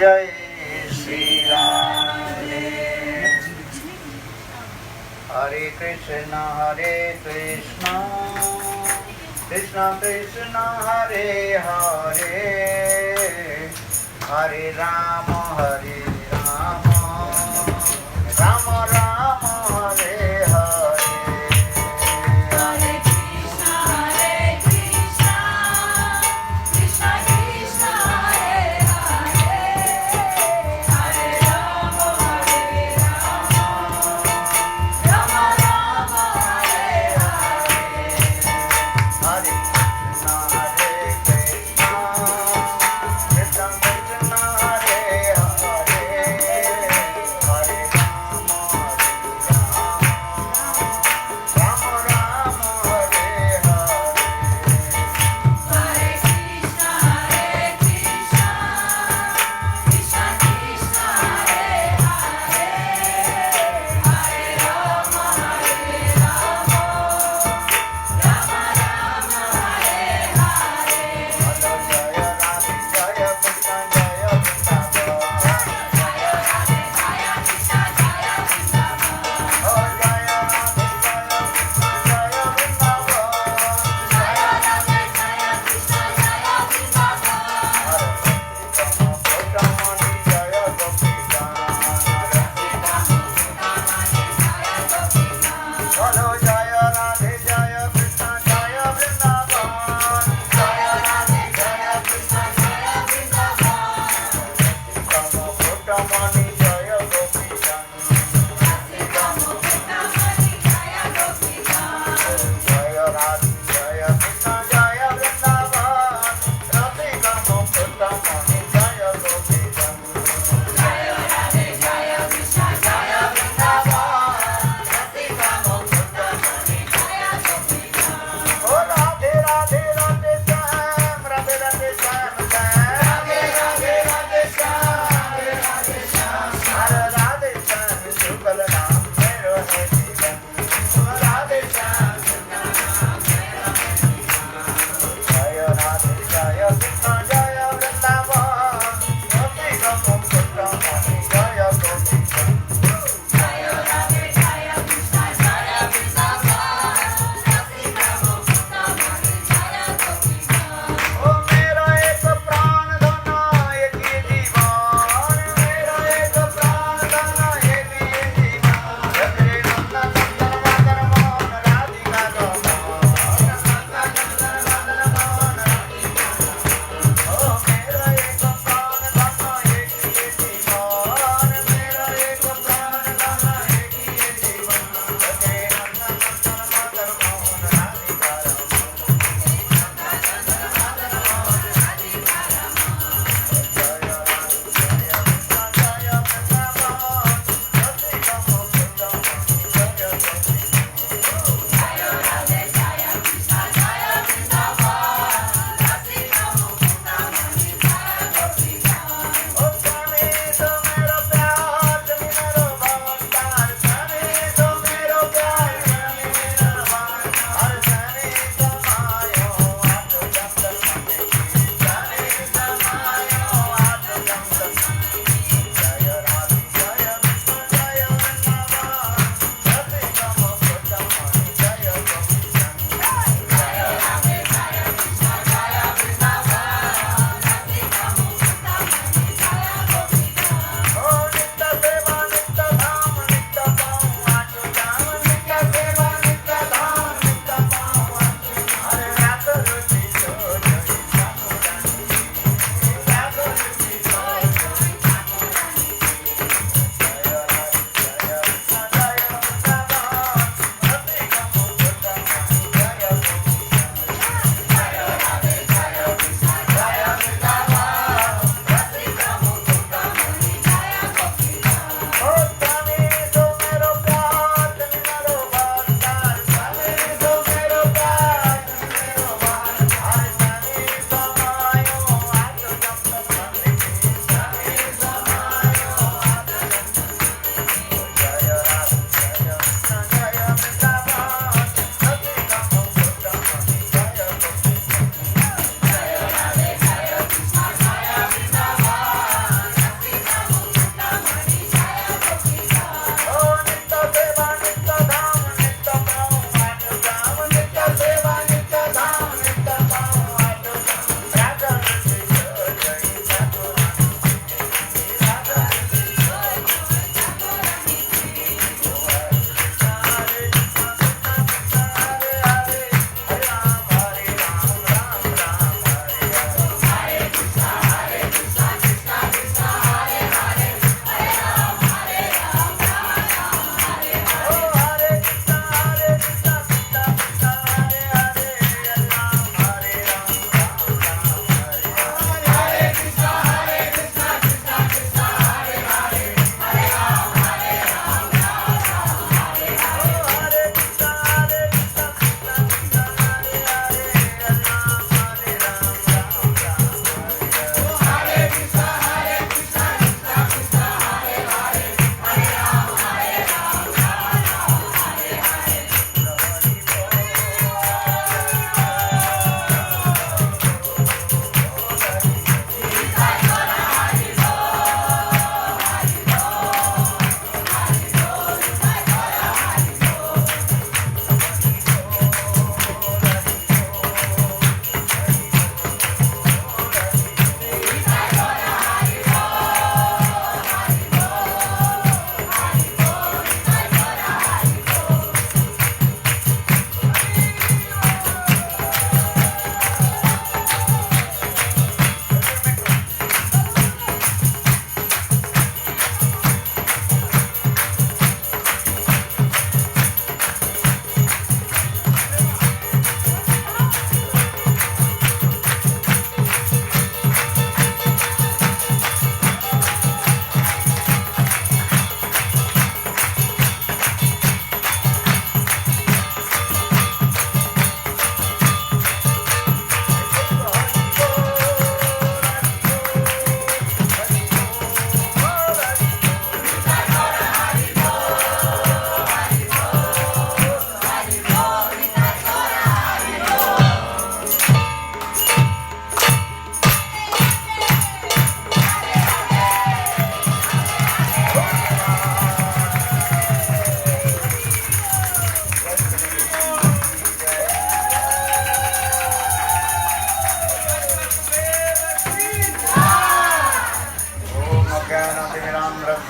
जय श्री राम। हरे कृष्ण कृष्ण कृष्ण हरे हरे, हरे राम राम राम हरे Hare. Hare Krishna, Krishna कृष्ण हरे हरे, हरे राम राम राम हरे हरे। हरे कृष्ण कृष्ण कृष्ण हरे हरे,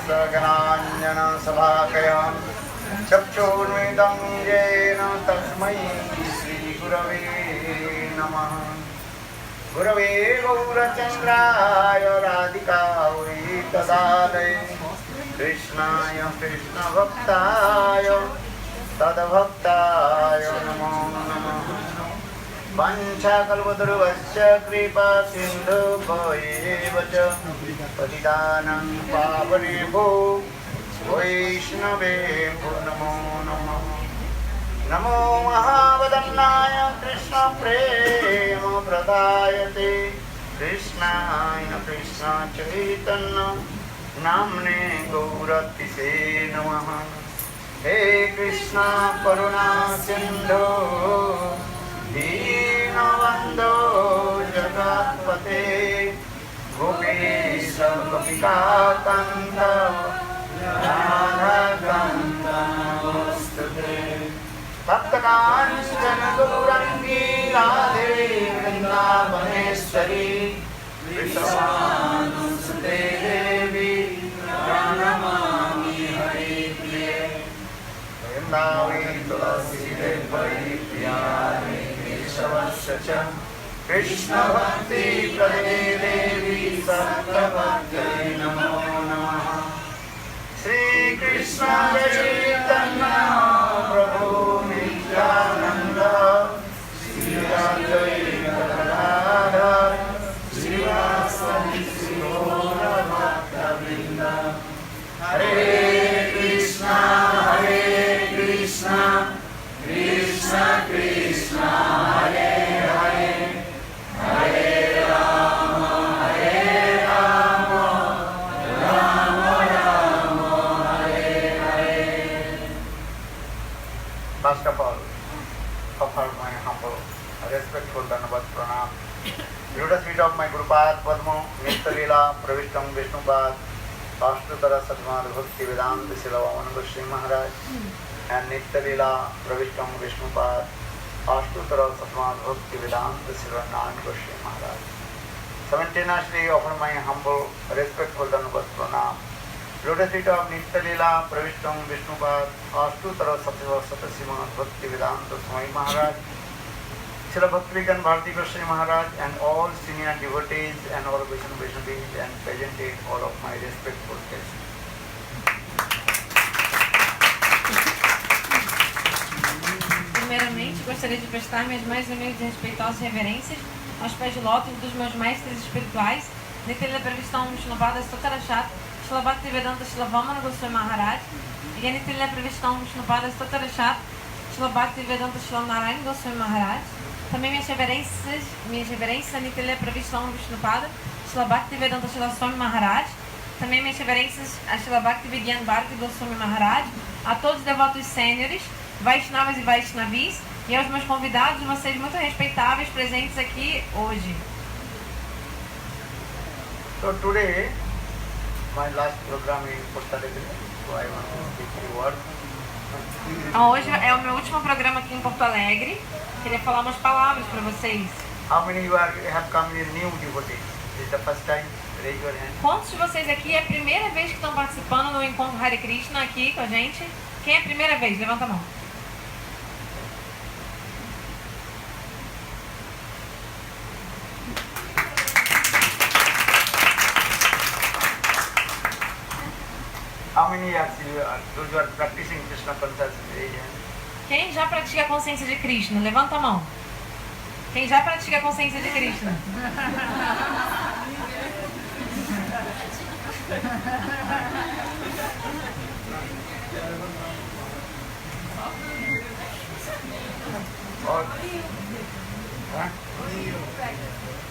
सगनाञ्जनशलाकया चक्षुर्मिलितं येन तस्मै श्रीगुरवे नमः। गुरवे गौरचन्द्राय राधिकायै तदालये कृष्णाय कृष्णभक्ताय तद्भक्ताय नमो नमः। वंशाकल्पतरुश्च कृपा सिन्धुभ्यैव च पतितानां पावनेभ्यो वैष्णवेभ्यो नमो नमः। नमो महावदन्नाय कृष्णप्रेमप्रदायते कृष्णाय कृष्णचैतन्य नाम्ने गौरतिसे नमः। हे कृष्ण करुणा सिन्धो दीनबन्धो जगत्पते गोपेश गोपिकान्त राधाकान्त नमोऽस्तुते। भक्तकाञ्चन गौराङ्गी राधे वृन्दावनेश्वरी वृषभानुसुते देवी प्रणमामि हरिप्रिये। वृन्दावे तुलसीदेवी प्रियारे केशवस्य च कृष्णभक्तिप्रदे देवी सर्वभक्त्यै नमो नमः। श्रीकृष्ण चैतन्य प्रभु नित्यानन्द श्री अद्वैत गदाधर श्रीवासदि गौरभक्तवृन्द। हरे कृष्ण कृष्ण कृष्ण हरे हरे हरे राम राम राम हरे Hare. First of all, offer my humble, respectful Dhanavad Pranam. Lotus feet of my Gurupad Padma, Nitya Leela, Pravishtam Vishnupad, Ashtutara Sadmad Bhakti Vedanta Silavan Goswami Maharaj, and Nitya Leela, Pravishtam Vishnupad, Ashtutara Sadmad Bhakti Vedanta Silavan Goswami Maharaj. Simultaneously offer my humble, respectful Dhanavad Pranam. Lotus feet of Nitya Leela, Pravishtam Vishnupad, Ashtutara Sadmad Bhakti Vedanta Swami Maharaj, Srila Bhaktivedanta Bharati Goswami Maharaj, and all senior devotees and all Vaishnavis and presented all of my respectful guests. Primeiramente, gostaria de prestar minhas mais humildes e respeitosas reverências aos pés de lótus dos meus mestres espirituais, Nitya Pravistam Vishnupad Stotarachat, Srila Bhaktivedanta Silavamana Goswami Maharaj, e Nitya Pravistam Vishnupad Stotarachat, Srila Bhaktivedanta Silanarayan Goswami Maharaj. Também minhas reverências a Nitya Pravistam Vishnupada, Srila Bhaktivedanta Swami Maharaj. Também minhas reverências a Srila Bhaktivedanta Bharati Goswami Maharaj, a todos os devotos sêniores, Vaishnavas e Vaishnavis, e aos meus convidados, vocês muito respeitáveis presentes aqui hoje. So today, my last program in Porto Alegre, so I want to speak a word. Então, hoje é o meu último programa aqui em Porto Alegre. Queria falar umas palavras para vocês. How many you have come in new devotees? This is the first time? Raise your hand. Quantos de vocês aqui é a primeira vez que estão participando no Encontro Hare Krishna aqui com a gente? Quem é a primeira vez? Levanta a mão. How many years those who are practicing Krishna consciousness? Raise your hand. Quem já pratica a consciência de Krishna? Levanta a mão. Quem já pratica a consciência de Krishna?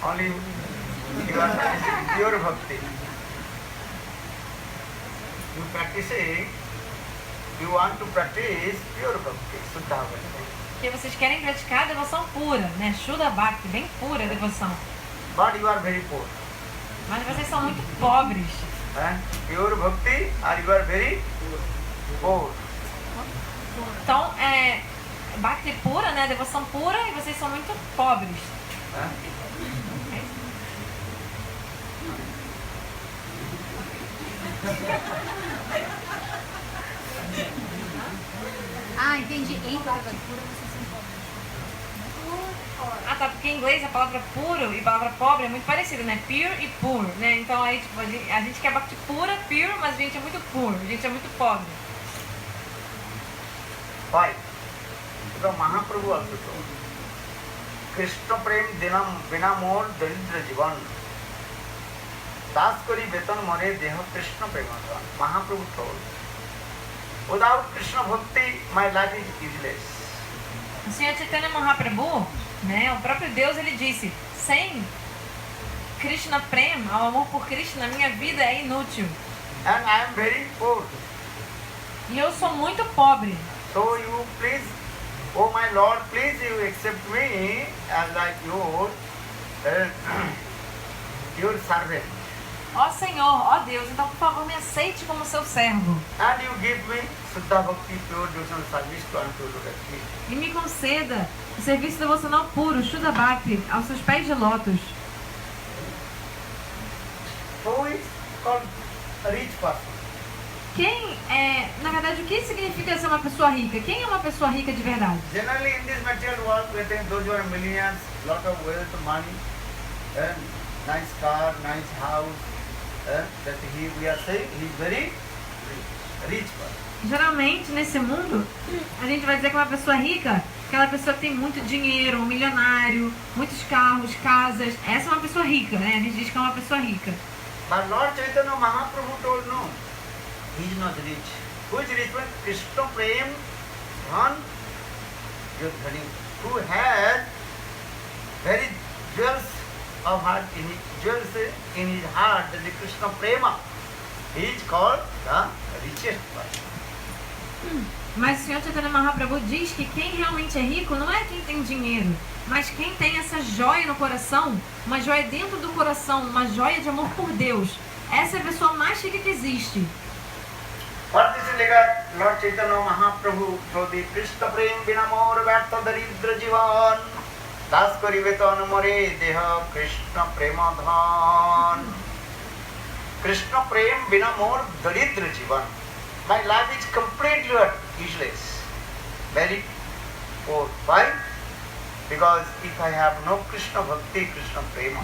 Only you are practicing pure bhakti. You want to practice pure bhakti, Shuddha bhakti. Porque vocês querem praticar a devoção pura, né? Shuddha Bhakti, bem pura a devoção. But you are very poor. Mas vocês são muito pobres. Pure bhakti or you are very poor. Então, Bhakti pura, né? Devoção pura, e vocês são muito pobres. Ah, entendi. Em palavra pura você se encontra. Ah, tá, porque em inglês a palavra puro e a palavra pobre é muito parecida, né? Pure e poor, né? Então aí, tipo, a gente quer bhakti pura, pure, mas a gente é muito poor, a gente é muito pobre. Why? Because Mahaprabhu also told, Krishna prem dinam binamor daridra jivan. Das kori betan more deha Krishna premadan. Mahaprabhu told, without Krishna bhakti, my life is useless. O Senhor Chaitanya Mahaprabhu, né, o próprio Deus, ele disse, sem Krishna Prem, ao amor por Krishna, minha vida é inútil. And I am very poor. E eu sou muito pobre. So you please, oh my Lord, please you accept me as like your servant. Ó Senhor, ó Deus, então por favor me aceite como seu servo. And you give me Suddha Bhakti, pure devotional service to unto Lord. E me conceda o serviço devocional puro, Shuddha Bhakti, aos seus pés de lótus. Who is called a rich person? Quem é, na verdade, o que significa ser uma pessoa rica? Quem é uma pessoa rica de verdade? Generally in this material world, we think those who are millionaires, lot of wealth, money, and nice car, nice house, that we are saying he is very rich person. Geralmente, nesse mundo, a gente vai dizer que uma pessoa rica, aquela pessoa que tem muito dinheiro, um milionário, muitos carros, casas. Essa é uma pessoa rica, né? A gente diz que é uma pessoa rica. But Lord Chaitanya Mahaprabhu told no, he is not rich. Who is rich? When Krishna Prem, one, who has very jewels of heart in his, jewels in his heart, the Krishna Prema, he is called the richest person. Mas o Senhor Chaitanya Mahaprabhu diz que quem realmente é rico não é quem tem dinheiro, mas quem tem essa joia no coração, uma joia dentro do coração, uma joia de amor por Deus. Essa é a pessoa mais rica que existe. For this legat, Lord Chaitanya Mahaprabhu told the Krishna Prem Binamor Vyartha Daridra Jivan Das Karivetan More Deha Krishna Premadhan. Krishna Prem Binamor Daridra Jivan. My life is completely useless, very poor. Why? Because if I have no Krishna Bhakti, Krishna Prema,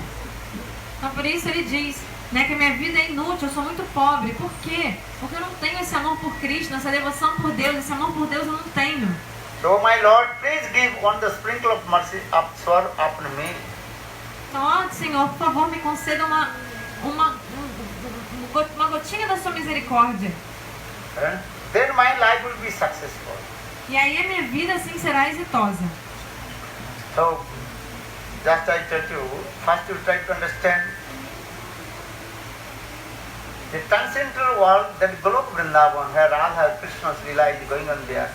Então por isso ele diz, né, que a minha vida é inútil, eu sou muito pobre. Por quê? Porque eu não tenho esse amor por Krishna, essa devoção por Deus, esse amor por Deus eu não tenho. so my Lord, please give on the sprinkle of mercy up swar upon me. Então, ó, Senhor, por favor, me conceda uma gotinha da sua misericórdia. Then my life will be successful. E aí a minha vida assim será exitosa. So, just I tell you, first you try to understand the transcendental world, that Golok Vrindavan, where Radha Krishna's Leela is going on there.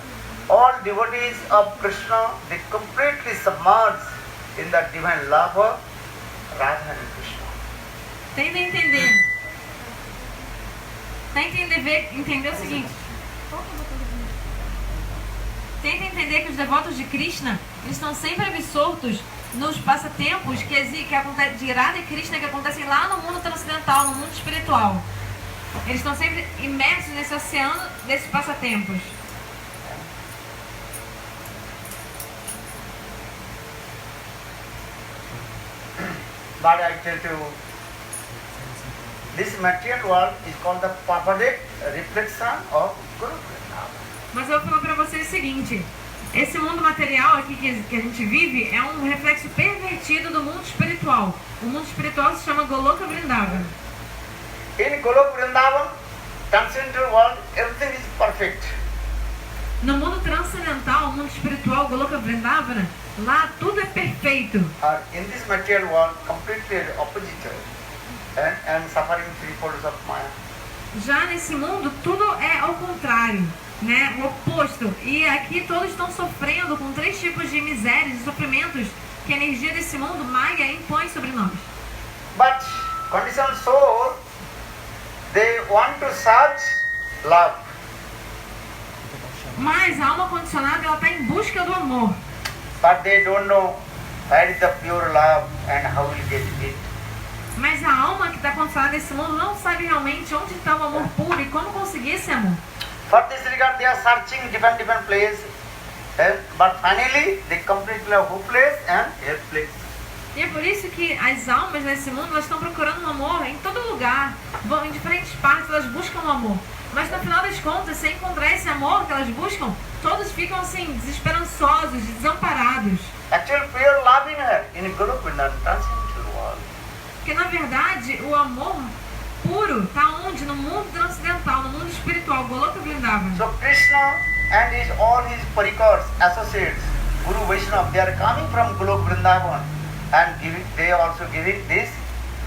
All devotees of Krishna, they completely submerged in the divine love of Radha and Krishna. Tenta entender. Entender o seguinte. Tenta entender que os devotos de Krishna, eles estão sempre absortos nos passatempos que acontecem de Radha e Krishna, que acontecem lá no mundo transcendental, no mundo espiritual. Eles estão sempre imersos nesse oceano desses passatempos. But I tell you, this material world is called the perfect reflection of Guru Vrindavan. Mas eu vou falar pra vocês o seguinte. Esse mundo material aqui que a gente vive é um reflexo pervertido do mundo espiritual. O mundo espiritual se chama Goloka Vrindavan. In Golok Vrindavan, transcendental world, everything is perfect. No mundo transcendental, o mundo espiritual, Goloka Vrindavana, lá tudo é perfeito. In this material world, completely opposite and suffering three folds of Maya. Já nesse mundo, tudo é ao contrário, né? O oposto. E aqui todos estão sofrendo com 3 tipos de misérias e sofrimentos que a energia desse mundo, Maya, impõe sobre nós. But conditioned soul, they want to search love. Mas a alma condicionada, ela está em busca do amor. But they don't know where is the pure love and how will get it. Mas a alma que está está condicionado nesse mundo não sabe realmente onde está o amor puro e como conseguir esse amor. For this regard, they are searching different places, but finally they completely hopeless and helpless. E é por isso que as almas nesse mundo elas estão procurando um amor em todo lugar, vão em diferentes partes, elas buscam um amor. Mas no final das contas, sem encontrar esse amor que elas buscam, todos ficam assim, desesperançosos, desamparados. Actually, pure love in her in Guru Vrindavan, transcendental world. Porque na verdade, o amor puro está onde? No mundo transcendental, no mundo espiritual, Goloka Vrindavan. So Krishna and all his parikars, associates, Guru Vaishnava, they are coming from Golok Vrindavan and they are also giving this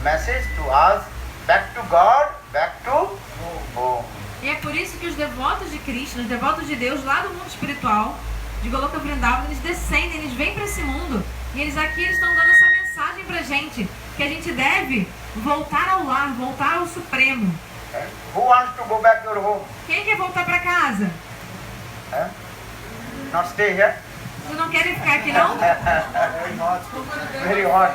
message to us, back to God, back to home. E é por isso que os devotos de Krishna, os devotos de Deus lá do mundo espiritual, de Goloka Vrindavan, eles descendem, eles vêm para esse mundo e eles aqui estão dando essa mensagem pra gente, que a gente deve voltar ao lar, voltar ao Supremo. Who wants to go back to your home? Quem quer voltar para casa? Not stay here? Vocês não querem ficar aqui não? Very hot.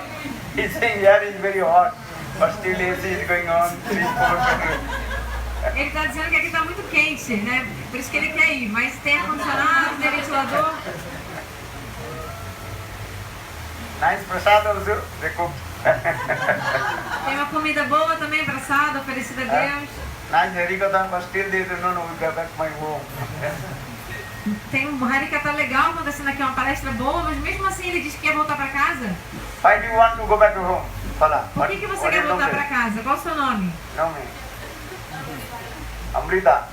He saying here is very hot, but still AC is going on 3-4. Ele está dizendo que aqui está muito quente, né? Por isso que ele quer ir, mas tem ar-condicionado, tem ventilador. Nice prasad also, they cook. Tem uma comida boa também, abraçada, oferecida a Deus. Nice Harikatha, but still they say, no, we go back to my home. Tem um Harikatha legal acontecendo aqui, uma palestra boa, mas mesmo assim ele diz que quer voltar para casa. Why do you want to go back to home? Fala. Por que você quer voltar para casa? Qual o seu nome? No me. Amrita.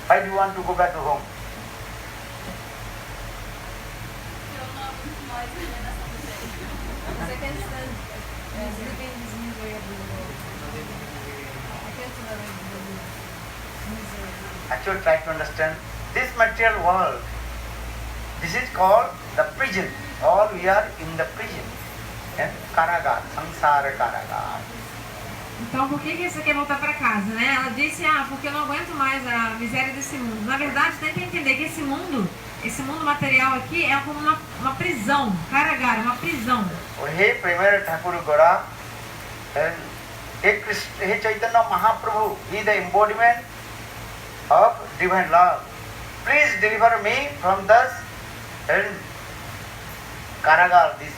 Why do you want to go back to home? Actually, try to understand this material world. This is called the prison. All we are in the prison. Karagar, samsara karagar. Então, por que você quer voltar para casa, né? Ela disse, porque eu não aguento mais a miséria desse mundo. Na verdade, tem que entender que esse mundo material aqui é como uma prisão, Karagar, uma prisão. Hey, Premier Thakur Gora, Hey Chaitanya Mahaprabhu, he is the embodiment of divine love. Please deliver me from this Karagar, this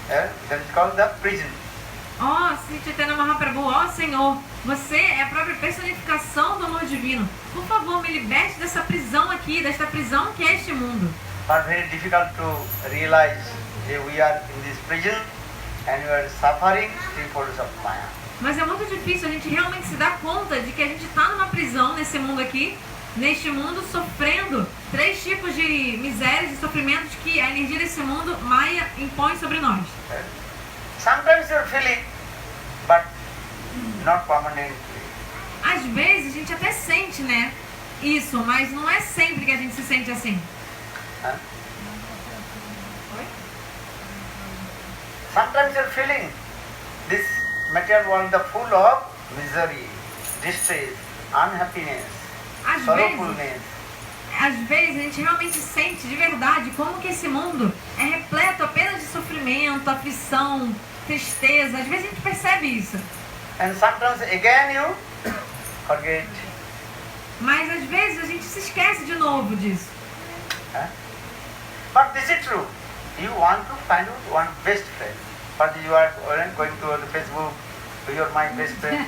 that is called the prison. Sri Chaitanya Mahaprabhu, Senhor, você é a própria personificação do amor divino. Por favor, me liberte dessa prisão aqui, desta prisão que é este mundo. But very difficult to realize that we are in this prison and we are suffering three folds of Maya. Mas é muito difícil a gente realmente se dar conta de que a gente está numa prisão nesse mundo aqui, neste mundo, sofrendo 3 tipos de misérias e sofrimentos que a energia desse mundo, Maya, impõe sobre nós. Sometimes you are feeling, but not permanently. Às vezes a gente até sente, né, isso, mas não é sempre que a gente se sente assim. Sometimes you are feeling this material world is full of misery, distress, unhappiness, sorrowfulness. Às vezes a gente realmente sente de verdade como que esse mundo é repleto apenas de sofrimento, aflição, tristeza. Às vezes a gente percebe isso. And sometimes again you forget. Mas às vezes a gente se esquece de novo disso. But this is true. You want to find one best friend. But you are going to the Facebook, you are my best friend.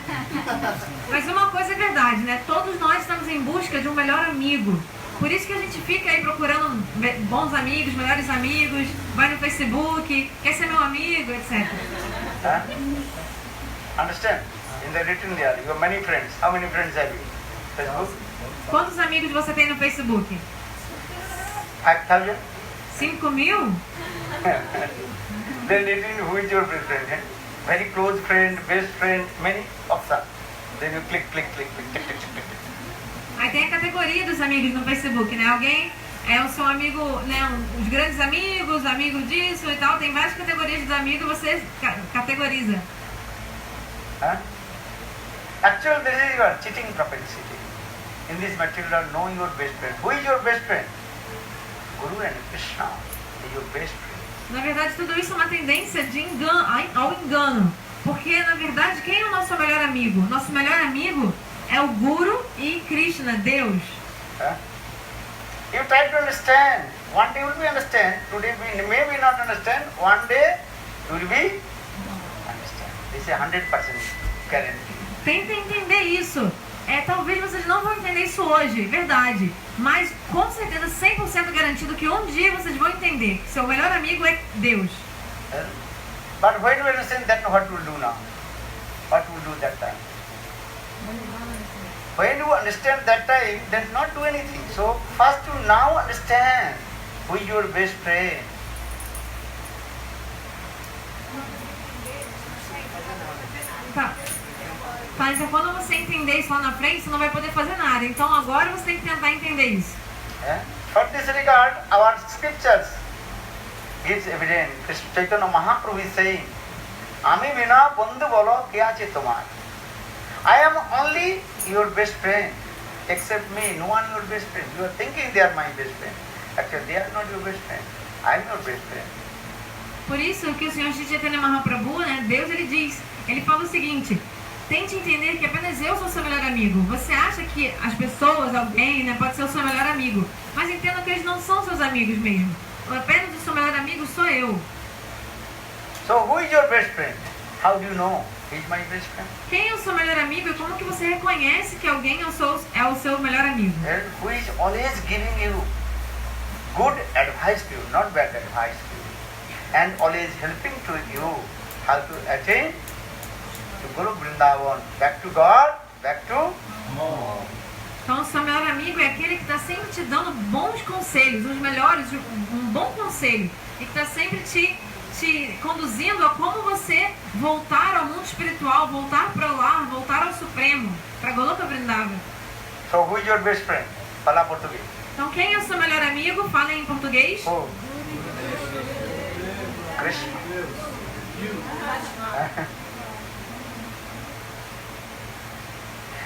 Mas uma coisa é verdade, né? Todos nós estamos em busca de um melhor amigo. Por isso que a gente fica aí procurando bons amigos, melhores amigos, vai no Facebook, quer ser meu amigo, etc. Understand? In the written there, you have many friends. How many friends have you? Facebook? Quantos amigos você tem no Facebook? 5,000? 5.000? Then written who is your best friend? Very close friend, best friend, many options. Then you click, click, click, click, click, click, click. Aí tem a categoria dos amigos no Facebook, né? Alguém é o seu amigo, né? Os grandes amigos, amigos disso e tal. Tem várias categorias de amigos, você categoriza. Actually, this is your cheating propensity. In this material, know your best friend. Who is your best friend? Guru and Krishna is your best friend. Na verdade, tudo isso é uma tendência de ao engano. Porque, na verdade, quem é o nosso melhor amigo? Nosso melhor amigo é o Guru e Krishna, Deus. You try to understand. One day you will be understand. Today you may not understand. One day you will be understand. This is 100% guarantee. Tenta entender isso. Talvez vocês não vão entender isso hoje, verdade. Mas com certeza 100% garantido que um dia vocês vão entender que seu melhor amigo é Deus. But when you understand that, what will do now? What will do that time? When you understand that time, then not do anything. So first you now understand who is your best friend. Tá, então quando você entender isso lá na frente, você não vai poder fazer nada. Então agora você tem que tentar entender isso. For this regard, our scriptures gives evidence. Krishna Chaitanya Mahaprabhu is saying, Ami bina bandhu bolo kya ache tomar. I am only your best friend. Except me, no one your best friend. You are thinking they are my best friend. Actually, they are not your best friend. I am your best friend. Por isso que o Senhor Shri Chaitanya Mahaprabhu, né, Deus, ele fala o seguinte: tente entender que apenas eu sou seu melhor amigo. Você acha que as pessoas, alguém, né, pode ser o seu melhor amigo. Mas entenda que eles não são seus amigos mesmo. Apenas o seu melhor amigo sou eu. So who is your best friend? How do you know he is my best friend? Quem é o seu melhor amigo e como que você reconhece que alguém é o seu melhor amigo? And who is always giving you good advice to you, not bad advice to you. And always helping to you how to attain to Guru Vrindavan, back to God, back to home. Então, o seu melhor amigo é aquele que está sempre te dando bons conselhos, os melhores, um bom conselho. E que está sempre te conduzindo a como você voltar ao mundo espiritual, voltar para o lar, voltar ao Supremo, para Goloka Vrindavan. So who is your best friend? Fala português. Então, quem é o seu melhor amigo? Fala em português. Who? Krishna.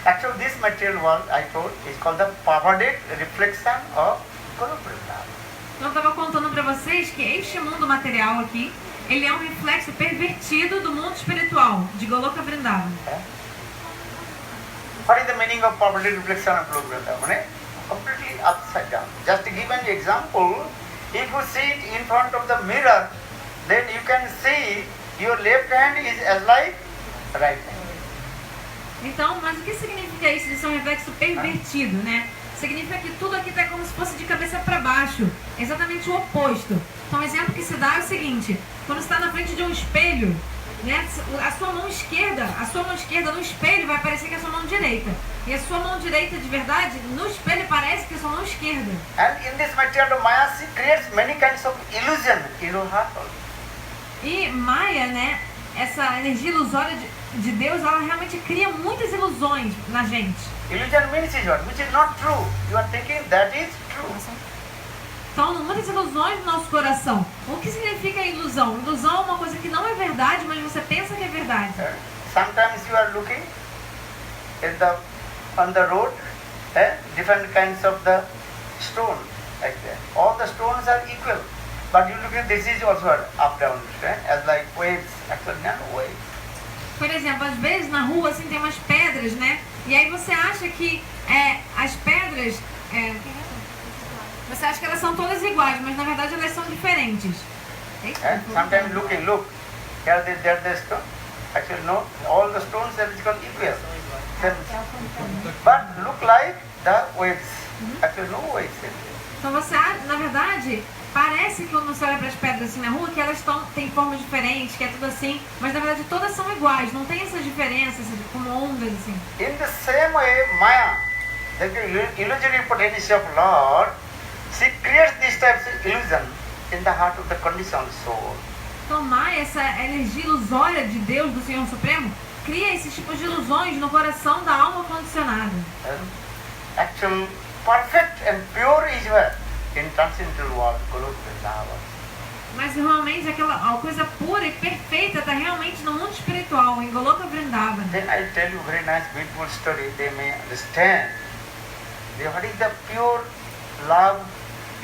Actually, this material world, I told, is called the perverted reflection of Guru Vrindavan. Então, eu estava contando para vocês que este mundo material aqui, ele é um reflexo pervertido do mundo espiritual, de Goloka Vrindavan. What is the meaning of perverted reflection of Guru Vrindavan? Completely upside down. Just to give an example, if you sit in front of the mirror, then you can see your left hand is as like right hand. Então, mas o que significa isso de ser um reflexo pervertido, né? Significa que tudo aqui está como se fosse de cabeça para baixo, exatamente o oposto. Então, o exemplo que se dá é o seguinte: quando você está na frente de um espelho, né, a sua mão esquerda no espelho vai parecer que é a sua mão direita. E a sua mão direita, de verdade, no espelho parece que é a sua mão esquerda. And in this material of Maya, she creates many kinds of illusion in your heart also. E Maya, né, essa energia ilusória de Deus, ela realmente cria muitas ilusões na gente. Illusion means is what? Which is not true. You are thinking that is true. Então, muitas ilusões no nosso coração. O que significa ilusão? Ilusão é uma coisa que não é verdade, mas você pensa que é verdade. Sometimes you are looking on the road, different kinds of the stone, like that. All the stones are equal. But you look at this is also up down, as like waves, actually not waves. Por exemplo, às vezes na rua assim tem umas pedras, né? E aí você acha que as pedras, você acha que elas são todas iguais, mas na verdade elas são diferentes. Sometimes look, here there's the stone. Actually no, all the stones are equal. But look like the waves. Actually no waves. Então você, na verdade, parece que quando você olha para as pedras assim na rua, que elas têm formas diferentes, que é tudo assim, mas na verdade todas são iguais, não tem essas diferenças, como ondas assim. In the same way, Maya, the illusory potency of Lord, she creates these types of illusion in the heart of the conditioned soul. Então Maya, essa energia ilusória de Deus, do Senhor Supremo, cria esses tipos de ilusões no coração da alma condicionada. Actual perfect and pure is where? In transcendental world, Goloka Vrindavan. Mas realmente a coisa pura e perfeita está realmente no mundo espiritual, em Goloka Vrindavan. Then I tell you very nice, beautiful story. They may understand what is the pure love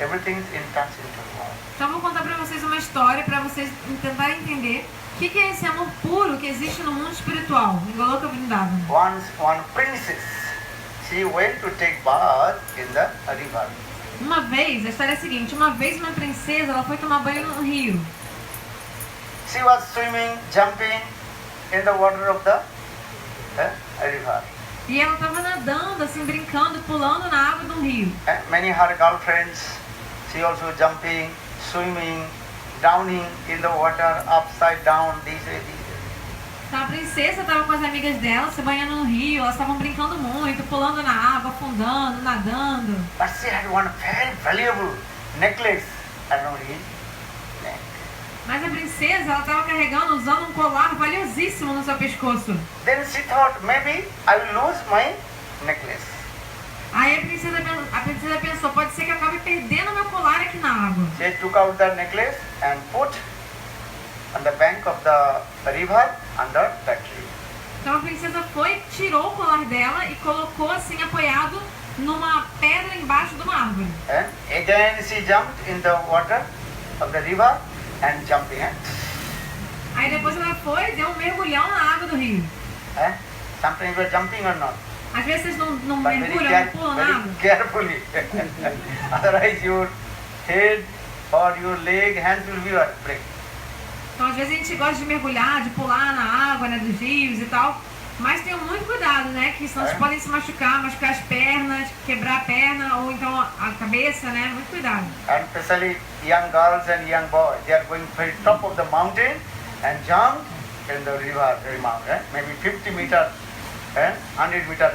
everything is intranscendental. Então vou contar pra vocês uma história para vocês tentarem entender o que é esse amor puro que existe no mundo espiritual, em Goloka Vrindavan. Once one princess, she went to take bath in the river. Uma vez, a história é a seguinte, uma vez uma princesa, ela foi tomar banho no rio. She was swimming, jumping in the water of the river. E ela estava nadando, assim, brincando, pulando na água do rio. Many her girlfriends, she also jumping, swimming, drowning in the water, upside down, this way, this way. Então a princesa estava com as amigas dela, se banhando no rio, elas estavam brincando muito, pulando na água, afundando, nadando. But she had one very valuable necklace around his neck. Mas a princesa, ela estava carregando, usando um colar valiosíssimo no seu pescoço. Then she thought, maybe I will lose my necklace. Aí a princesa pensou, pode ser que eu acabe perdendo meu colar aqui na água. She took out the necklace and put on the bank of the river under that tree. Então a princesa foi, tirou o colar dela e colocou assim apoiado numa pedra embaixo de uma árvore. And again she jumped in the water of the river and jumping. Aí depois ela foi e deu um mergulhão na água do rio. Sometimes you are jumping or not. Às vezes vocês não But mergulham, não pulam na água. very carefully. Otherwise your head or your leg, hands will be break. Então às vezes a gente gosta de mergulhar, de pular na água, né, dos rios e tal. Mas tenham muito cuidado, né? Que senão vocês podem se machucar as pernas, quebrar a perna ou então a cabeça, né? Muito cuidado. And especially young girls and young boys, they are going to the top of the mountain and jump in the river, maybe 50 meters, 100 meters.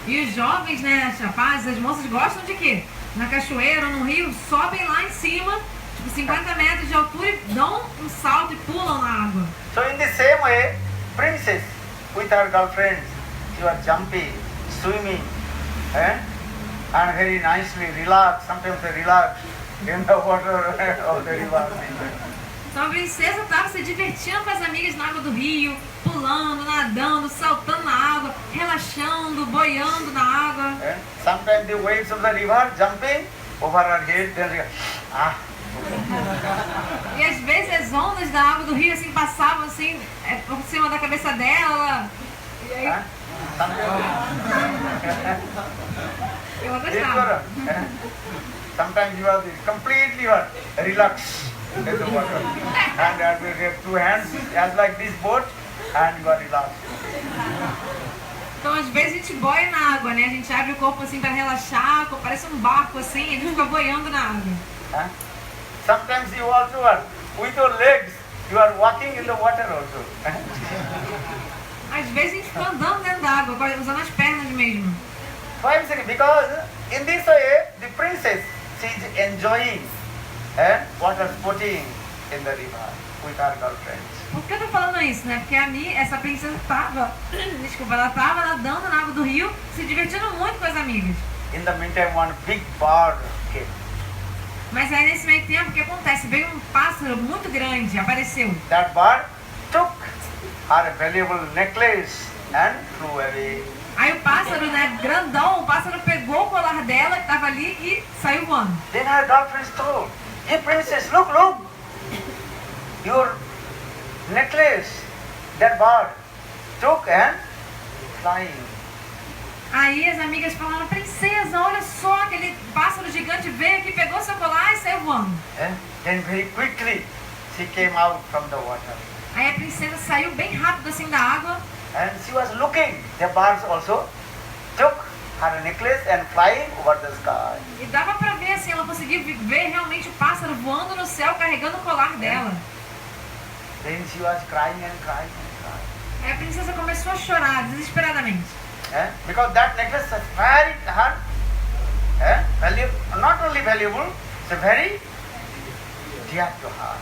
E os jovens, né, os rapazes, as moças gostam de quê? Na cachoeira ou no rio, sobem lá em cima, tipo 50 metros de altura e dão um salto e pulam na água. So in the same way, princess with her girlfriends, she was jumping, swimming, and very nicely relaxed, sometimes they relax in the water of the river. Então a princesa estava se divertindo com as amigas na água do rio, pulando, nadando, saltando na água, relaxando, boiando na água. Sometimes the waves of the river jumping over her head, then E às vezes as ondas da água do rio assim passavam assim por cima da cabeça dela. E aí eu gostava. Sometimes you are completely relaxed in the water, and you have two hands as like this boat, and you are relaxed. Então às vezes a gente boia na água, né? A gente abre o corpo assim para relaxar, parece um barco assim, e a gente fica boiando na água. Sometimes you also are with your legs, you are walking in the water also. Às vezes a gente fica andando dentro da água, usando as pernas mesmo. Why I'm saying? Because in this way, the princess, she is enjoying water sporting in the river with her girlfriends. Por que eu tô falando isso, né? Porque essa princesa ela tava nadando na água do rio, se divertindo muito com as amigas. In the meantime, one big bird came. Mas aí nesse meio tempo, o que acontece? Veio um pássaro muito grande, apareceu. That bird took her valuable necklace and flew away. Aí o pássaro, né, grandão, o pássaro pegou o colar dela que tava ali e saiu voando. Then her girlfriends told, "Hey princess, look, look! Your necklace, that bird took and flying." Aí as amigas falaram, princesa, olha só, aquele pássaro gigante veio aqui, pegou seu colar e saiu voando. Then very quickly she came out from the water. Aí a princesa saiu bem rápido assim da água. And she was looking. The birds also took her necklace and flying over the sky. E dava pra ver assim, ela conseguia ver realmente o pássaro voando no céu, carregando o colar dela. Then she was crying and crying and crying. Aí a princesa começou a chorar desesperadamente. Because that necklace is very valuable, not only valuable, it's very dear to her.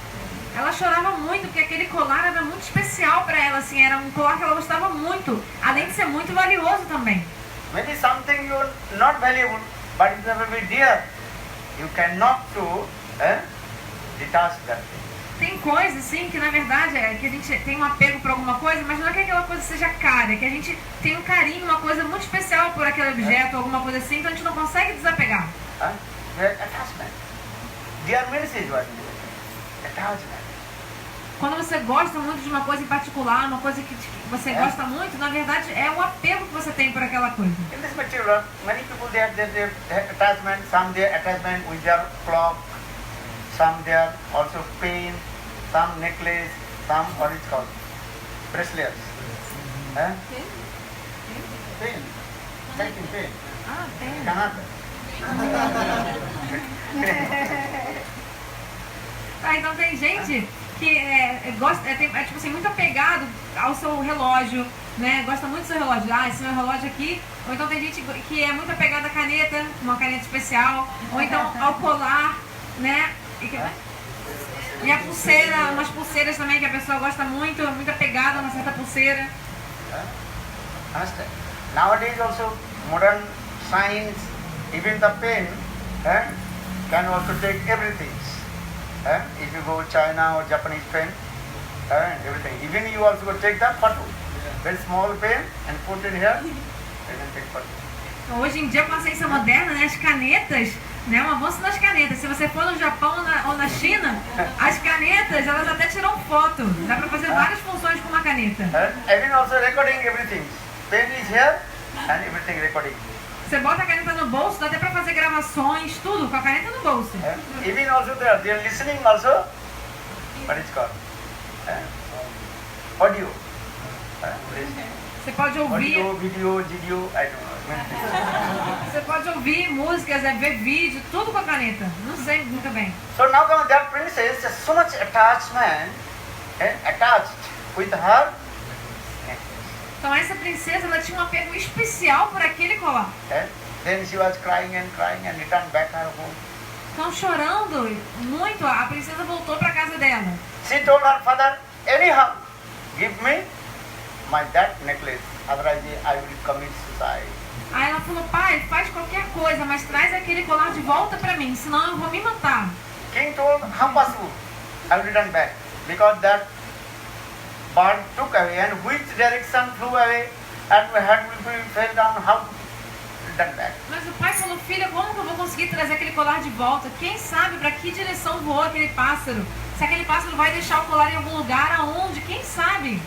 Ela chorava muito porque aquele colar era muito especial para ela, assim, era um colar que ela gostava muito, além de ser muito valioso também. Maybe something you not valuable, but it's very dear. You cannot to detach that thing. Tem coisa assim que na verdade é que a gente tem um apego por alguma coisa, mas não é que aquela coisa seja cara, é que a gente tem um carinho, uma coisa muito especial por aquele objeto, alguma coisa assim, então a gente não consegue desapegar. Attachment. Dear means is what? Attachment. Quando você gosta muito de uma coisa em particular, uma coisa que você gosta muito, na verdade é o apego que você tem por aquela coisa. In this material world, many people they have their attachment, some their attachment with their clock, some their also pen, some necklace, some what is called bracelets. Pen? Taking pen. Ah, tem. Canada. Tá, então tem gente que gosta, é tipo assim, muito apegado ao seu relógio, né? Gosta muito do seu relógio. Ah, esse meu relógio aqui. Ou então tem gente que é muito apegada à caneta, uma caneta especial. Ou então ao colar, né? E a pulseira, umas pulseiras também que a pessoa gosta muito, é muito apegada a uma certa pulseira. Understand? Nowadays also modern science, even the pen can also take everything. If you go China or Japanese pen, everything. Even you also go take that photo. Very small pen and put it here, and then take photo. Hoje em dia, com a ciência moderna, né, as canetas, né, um avanço nas canetas. Se você for no Japão ou na China, as canetas, elas até tiram foto. Dá pra fazer várias funções com uma caneta. Even also recording everything. Pen is here and everything recording. Você bota a caneta no bolso, dá até pra fazer gravações, tudo com a caneta no bolso. Even also they are listening also. What is called? Audio. Você pode ouvir. Audio, video, I don't know. Você pode ouvir músicas, ver vídeo, tudo com a caneta. Não sei muito bem. So now that princess has so much attachment, attached with her. Então essa princesa, ela tinha um apego especial por aquele colar. Then she was crying and returned back to her home. Então chorando muito, a princesa voltou para casa dela. She told her father, anyhow, give me that necklace, otherwise I will commit suicide. Aí ela falou, pai, faz qualquer coisa, mas traz aquele colar de volta para mim, senão eu vou me matar. King told, how possible? I will return back, because that bird took away, and which direction flew away, and my head will be fell down, how to return back? Mas o pai falou, filha, como que eu vou conseguir trazer aquele colar de volta? Quem sabe para que direção voou aquele pássaro? Se aquele pássaro vai deixar o colar em algum lugar, aonde? Quem sabe?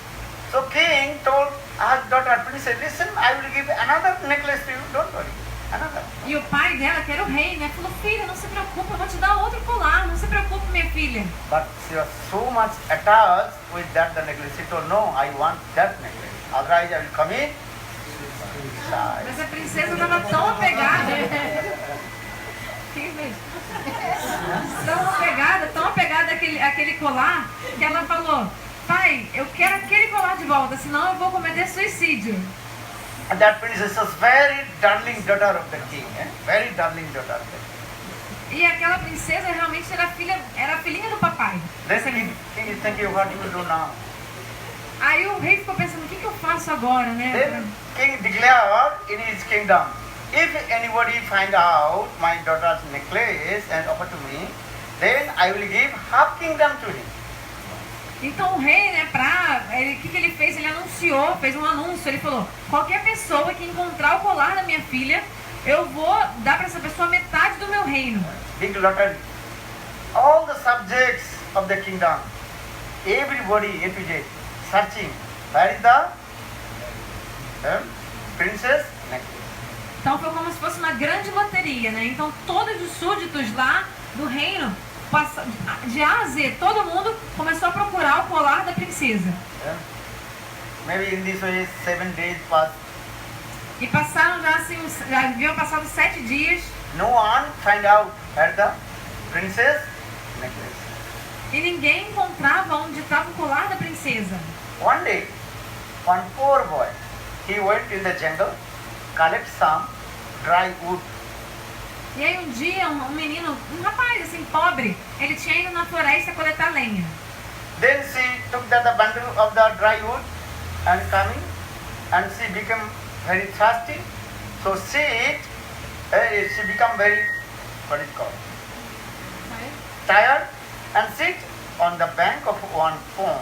So king told her daughter, princess, listen, I will give another necklace to you, don't worry, another. E o pai dela, que era o rei, né, falou, filha, não se preocupe, eu vou te dar outro colar, não se preocupe, minha filha. But she was so much attached with that the necklace. She told, no, I want that necklace. Otherwise I will commit suicide. Mas a princesa estava tão apegada. Tão apegada àquele colar, que ela falou, pai, eu quero aquele colar de volta, senão eu vou cometer suicídio. And that princess was very darling daughter of the king, very darling daughter of the king. E aquela princesa realmente era a filhinha do papai. Then king is thinking, what you will do now? Aí o rei ficou pensando, o que eu faço agora, né? Then king declared in his kingdom, if anybody find out my daughter's necklace and offer to me, then I will give half kingdom to him. Então o rei, né, o que ele fez? Ele anunciou, fez um anúncio, ele falou, qualquer pessoa que encontrar o colar da minha filha, eu vou dar para essa pessoa metade do meu reino. Big lottery. All the subjects of the kingdom, everybody, A to Z, searching, where is the princess necklace? Então foi como se fosse uma grande loteria, né? Então todos os súditos lá do reino, de A a Z, todo mundo começou a procurar o colar da princesa. Maybe in this way 7 days passed. E passaram já haviam passado 7 dias. No one find out where the princess necklace. E ninguém encontrava onde estava o colar da princesa. One day, one poor boy, he went in the jungle, collect some dry wood. E aí um dia um menino, um rapaz assim, pobre, ele tinha ido na floresta coletar lenha. Then she took the bundle of the dry wood and coming, and she became very thirsty. So she become very, what is called? Tired, and sit on the bank of one pond.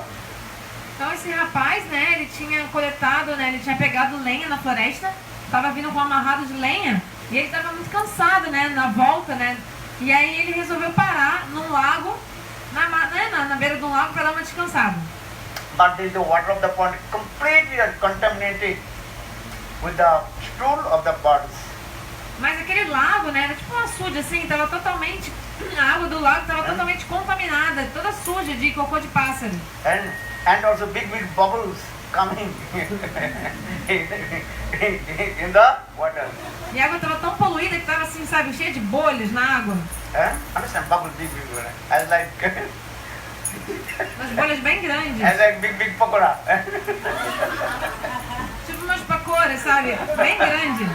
Então esse rapaz, né, ele tinha coletado, né, ele tinha pegado lenha na floresta, estava vindo com um amarrado de lenha e ele estava muito cansado, né, na volta, né, e aí ele resolveu parar num lago, na beira de um lago para dar uma descansada. But the water of the pond completely contaminated with the stool of the birds. Mas aquele lago, né, era tipo uma suja assim, estava totalmente, a água do lago estava totalmente contaminada, toda suja de cocô de pássaro. And also big bubbles coming in the water. E a água estava tão poluída que estava assim, sabe, cheia de bolhas na água. Understand? Bubbles, big, as like Umas bolhas bem grandes. as like big pakoda. Tipo umas pacoras, sabe? Bem grandes.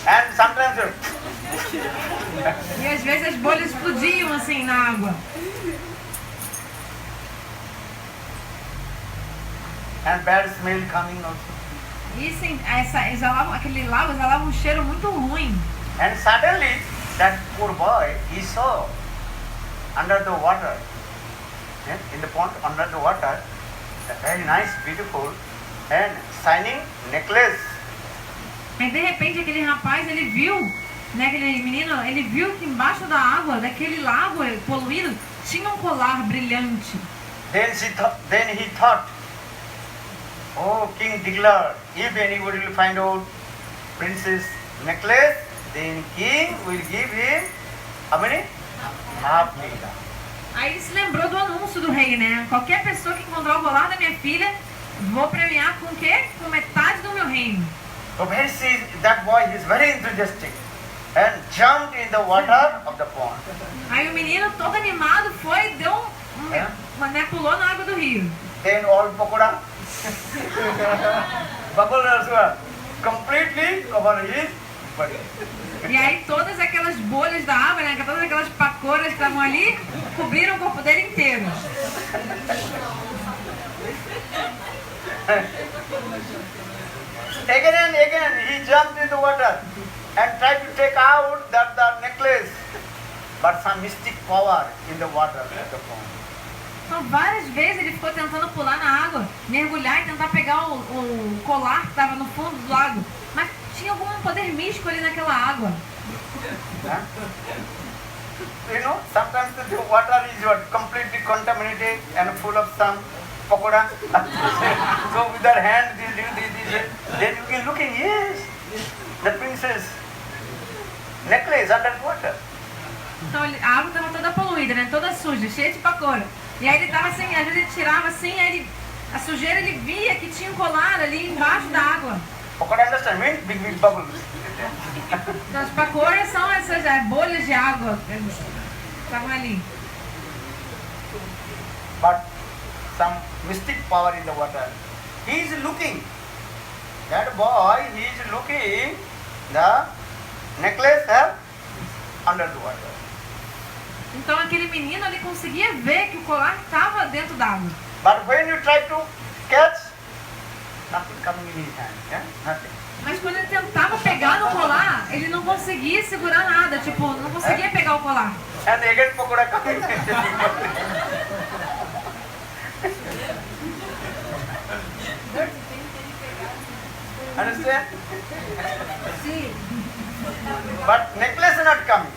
And sometimes E às vezes as bolhas explodiam assim na água. and bad smell coming also. E sim, aquele lago exalava um cheiro muito ruim. And suddenly that poor boy, he saw under the water, in the pond under the water, a very nice, beautiful and shining necklace. Aí de repente aquele rapaz, ele viu, né, aquele menino, ele viu que embaixo da água, daquele lago poluído, tinha um colar brilhante. Then he thought, oh King Digler, if anybody will find out princess necklace, then king will give him how many? Half lila. Aí ele se lembrou do anúncio do rei, né? Qualquer pessoa que encontrar o colar da minha filha, vou premiar com o quê? Com metade do meu reino. So when he sees that boy, he is very enthusiastic and jumped in the water of the pond. Aí o menino, todo animado, foi e deu né, pulou na água do rio. Then all pakoda bubble also completely cover his body. E aí todas aquelas bolhas da água, né, todas aquelas pacoras que estavam ali, cobriram o corpo dele inteiro. Again and again he jumped in the water and tried to take out the necklace, but some mystic power in the water of the pond. Então várias vezes ele ficou tentando pular na água, mergulhar e tentar pegar o colar que estava no fundo do lago. Mas tinha algum poder místico ali naquela água. You know, sometimes the water is completely contaminated and full of some pakoda. So with their hand, then you can look in, yes, the princess necklace under the water. Então a água estava toda poluída, né? Toda suja, cheia de pacora. E aí ele estava assim, às vezes ele tirava assim, aí a sujeira ele via que tinha um colar ali embaixo da água. Pakoda, understand? Means big bubbles. Então as pacoras são essas bolhas de água que estavam ali. But some mystic power in the water. He is looking. That boy, he is looking the necklace under the water. Então aquele menino ele conseguia ver que o colar estava dentro d'água. But when you try to catch, nothing coming in his hand. Yeah? Nothing. Mas quando ele tentava pegar no colar, ele não conseguia segurar nada, tipo, não conseguia pegar o colar. And again pakoda coming. Understand? Sim. But necklace is not coming.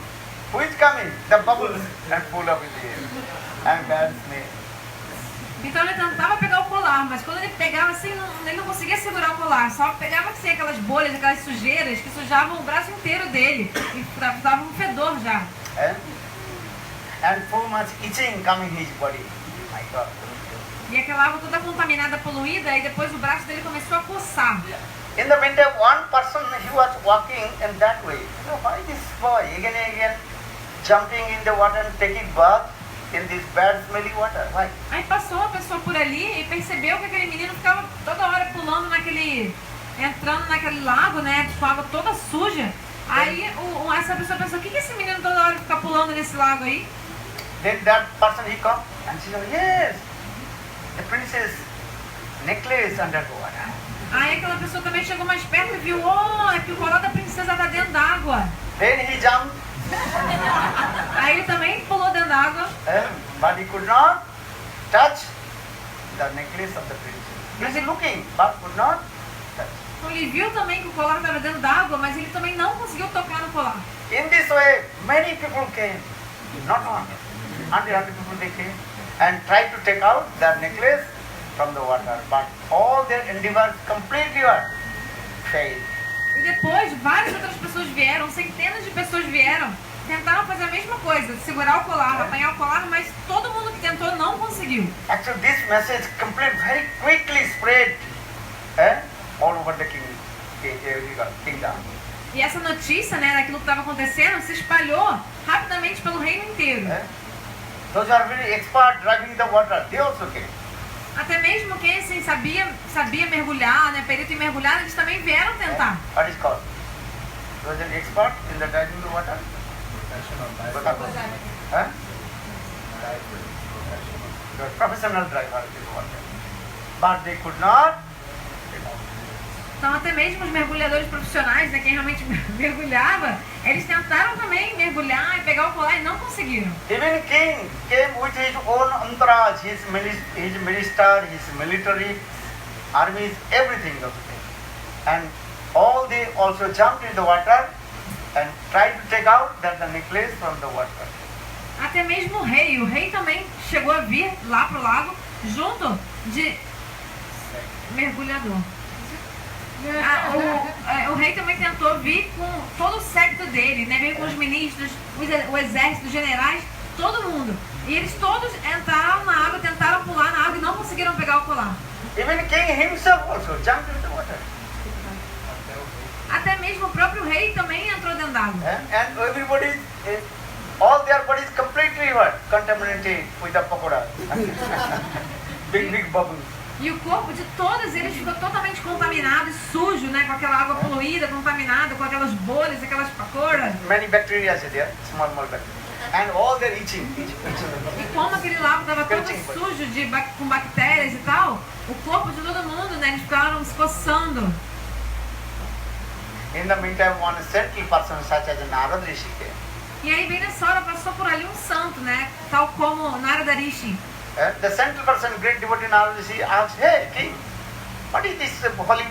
Who is coming? The bubbles and full of his hair. And bad smell. Então ele tentava pegar o colar, mas quando ele pegava assim, ele não conseguia segurar o colar. Só pegava assim aquelas bolhas, aquelas sujeiras que sujavam o braço inteiro dele. E dava um fedor já. And full much itching coming in his body. My God. E aquela água toda contaminada, poluída, e depois o braço dele começou a coçar. In the winter, one person, he was walking in that way. You know, why this boy again and again jumping in the water and taking bath in this bad smelly water? Why? Aí passou uma pessoa por ali e percebeu que aquele menino ficava toda hora pulando entrando naquele lago, né, com a água toda suja. Aí essa pessoa pensou, o que esse menino toda hora fica pulando nesse lago aí? Then that person, he come and she said, yes, the princess necklace under the water. Aí aquela pessoa também chegou mais perto e viu, é que o colar da princesa tá dentro d'água. Then he jumped but he could not touch the necklace of the prince. He is looking, but could not touch. Então ele viu também que o colar estava dentro d'água, mas ele também não conseguiu tocar no colar. In this way, many people came, not one, 100 people they came and tried to take out the necklace from the water, but all their endeavors completely failed. E depois várias outras pessoas vieram, centenas de pessoas vieram, tentaram fazer a mesma coisa, segurar o colar, apanhar o colar, mas todo mundo que tentou não conseguiu. Actually, this message very quickly spread all over the kingdom. E essa notícia, né, daquilo que estava acontecendo, se espalhou rapidamente pelo reino inteiro. Those who are very expert driving the water, they also came. Até mesmo quem assim, sabia mergulhar, né, perito em mergulhar, eles também vieram tentar. What is called? Those are expert in the driving the water? Professional driver in the water. But they could not. Então até mesmo os mergulhadores profissionais, né, quem realmente mergulhava, eles tentaram também mergulhar e pegar o colar e não conseguiram. Even king came with his own entourage, his minister, his military, armies, everything of it. And all they also jumped in the water and tried to take out the necklace from the water. Até mesmo o rei também chegou a vir lá pro lago junto de mergulhador. O rei também tentou vir com todo o séquito dele, né? Veio com os ministros, o exército, os generais, todo mundo. E eles todos entraram na água, tentaram pular na água e não conseguiram pegar o colar. Even king himself also jumped into the water. Até mesmo o próprio rei também entrou dentro d'água. And everybody, all their bodies completely contaminated with the pakoda. big bubbles. E o corpo de todos eles ficou totalmente contaminado e sujo, né? Com aquela água poluída, contaminada, com aquelas bolhas, aquelas pacoras. Many bacteria are there, small bacteria. And all they're itching. E como aquele lago estava todo sujo com bactérias e tal, o corpo de todo mundo, né? Eles ficaram se coçando. In the meantime, one saintly person such as Narada Rishi came. E aí bem nessa hora passou por ali um santo, né? Tal como Narada Rishi. The central person, great devotee Narada Rishi, asked, "Hey, king, what is this holy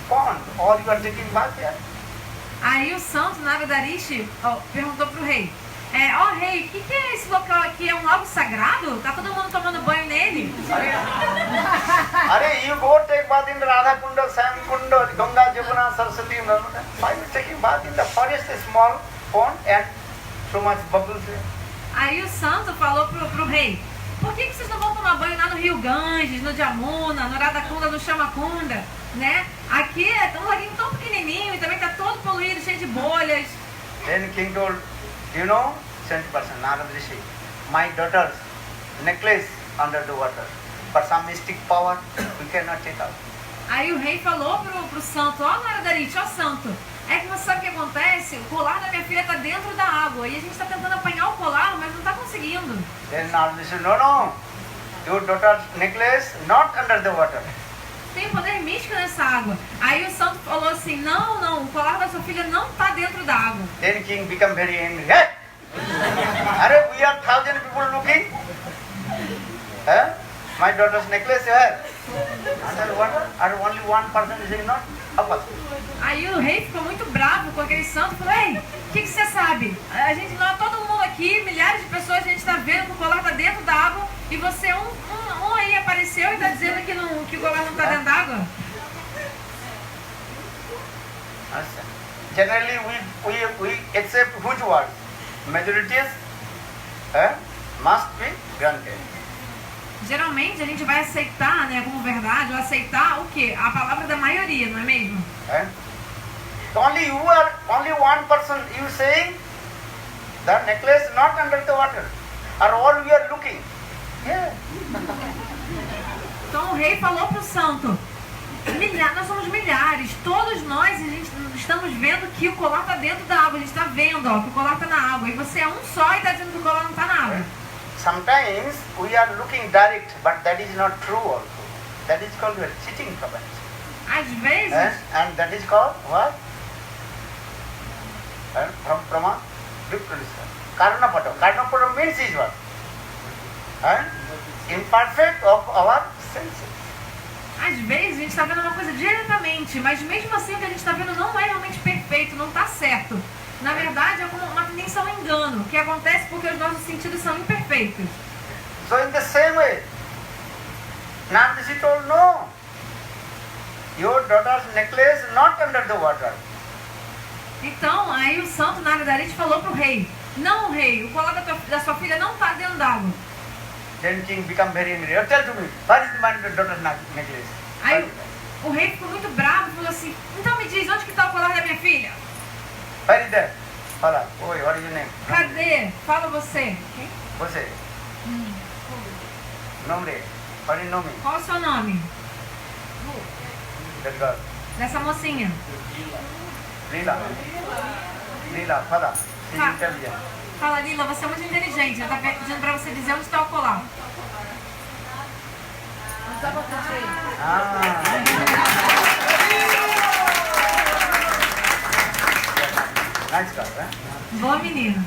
pond? All you are taking bath here?" Aí o santo Narada Rishi perguntou pro rei: rei, o que é esse local aqui? É um lago sagrado? Tá todo mundo tomando banho nele? Are you go take bath in Radha Kunda, Sam Kunda, Ganga, Jamuna, Saraswati, Narmada? Why you taking bath in the forest, a small pond and so much bubbles here? Aí o santo falou pro rei: por que vocês não vão tomar banho lá no Rio Ganges, no Jamuna, no Radhakunda, no Chamakunda, né? Aqui é um laguinho tão pequenininho e também tá todo poluído, cheio de bolhas. Then king told, "Do you know, central person, Narada Rishi, my daughter's necklace under the water. For some mystic power, we cannot take out." Aí o rei falou pro santo: Narada Rishi, santo, é que você sabe o que acontece? O colar da minha filha está dentro da água e a gente está tentando apanhar o colar, mas não está conseguindo. Then Narada said, no, your daughter's necklace not under the water. Tem poder místico nessa água. Aí o santo falou assim: não, o colar da sua filha não está dentro da água. Then king become very angry. Hey! Are we are 1,000 people looking? My daughter's necklace here. Under water, and only one person is not. Aí o rei ficou muito bravo com aquele santo e falou: ei, o que você sabe? A gente, todo mundo aqui, milhares de pessoas, a gente está vendo que o colar está dentro da água e você, um aí apareceu e está dizendo que o colar não está dentro da água? Generally, we accept which words? Majorities must be granted. Geralmente a gente vai aceitar, né, como verdade, ou aceitar o quê? A palavra da maioria, não é mesmo? Only one person you saying the necklace not under the water, or all we are looking. Yeah. Então o rei falou pro santo: nós somos milhares, todos nós a gente estamos vendo que o colar está dentro da água, a gente está vendo que o colar está na água, e você é um só e está dizendo que o colar não está na água. Sometimes we are looking direct, but that is not true also. That is called cheating from it. Às vezes. And that is called what? From a different Karnapada. Karnapada means is what? and imperfect of our senses. Às vezes a gente está vendo uma coisa diretamente, mas mesmo assim o que a gente está vendo não é realmente perfeito, não está certo. Na verdade é como uma tendência ao engano, que acontece porque os nossos sentidos são imperfeitos. So in the same way, Nardasi told, no, your daughter's necklace not under the water. Então, aí o santo Naradarit falou para o rei, não, rei, o colar da sua filha não está dentro d'água. Then king become very angry. Tell to me, where is my daughter's necklace? Aí o rei ficou muito bravo e falou assim, então me diz, onde que está o colar da minha filha? Where is that? Fala, oi, what is your name? Cadê? Fala você. Você. Nome. What is your name? Qual o seu nome? That girl. Dessa mocinha. Lila. Lila, fala. She is Ah. intelligent. Fala, Lila, você é muito inteligente. Ela está pedindo para você dizer onde está o colar. Ah. Nice girl, eh? Boa menina.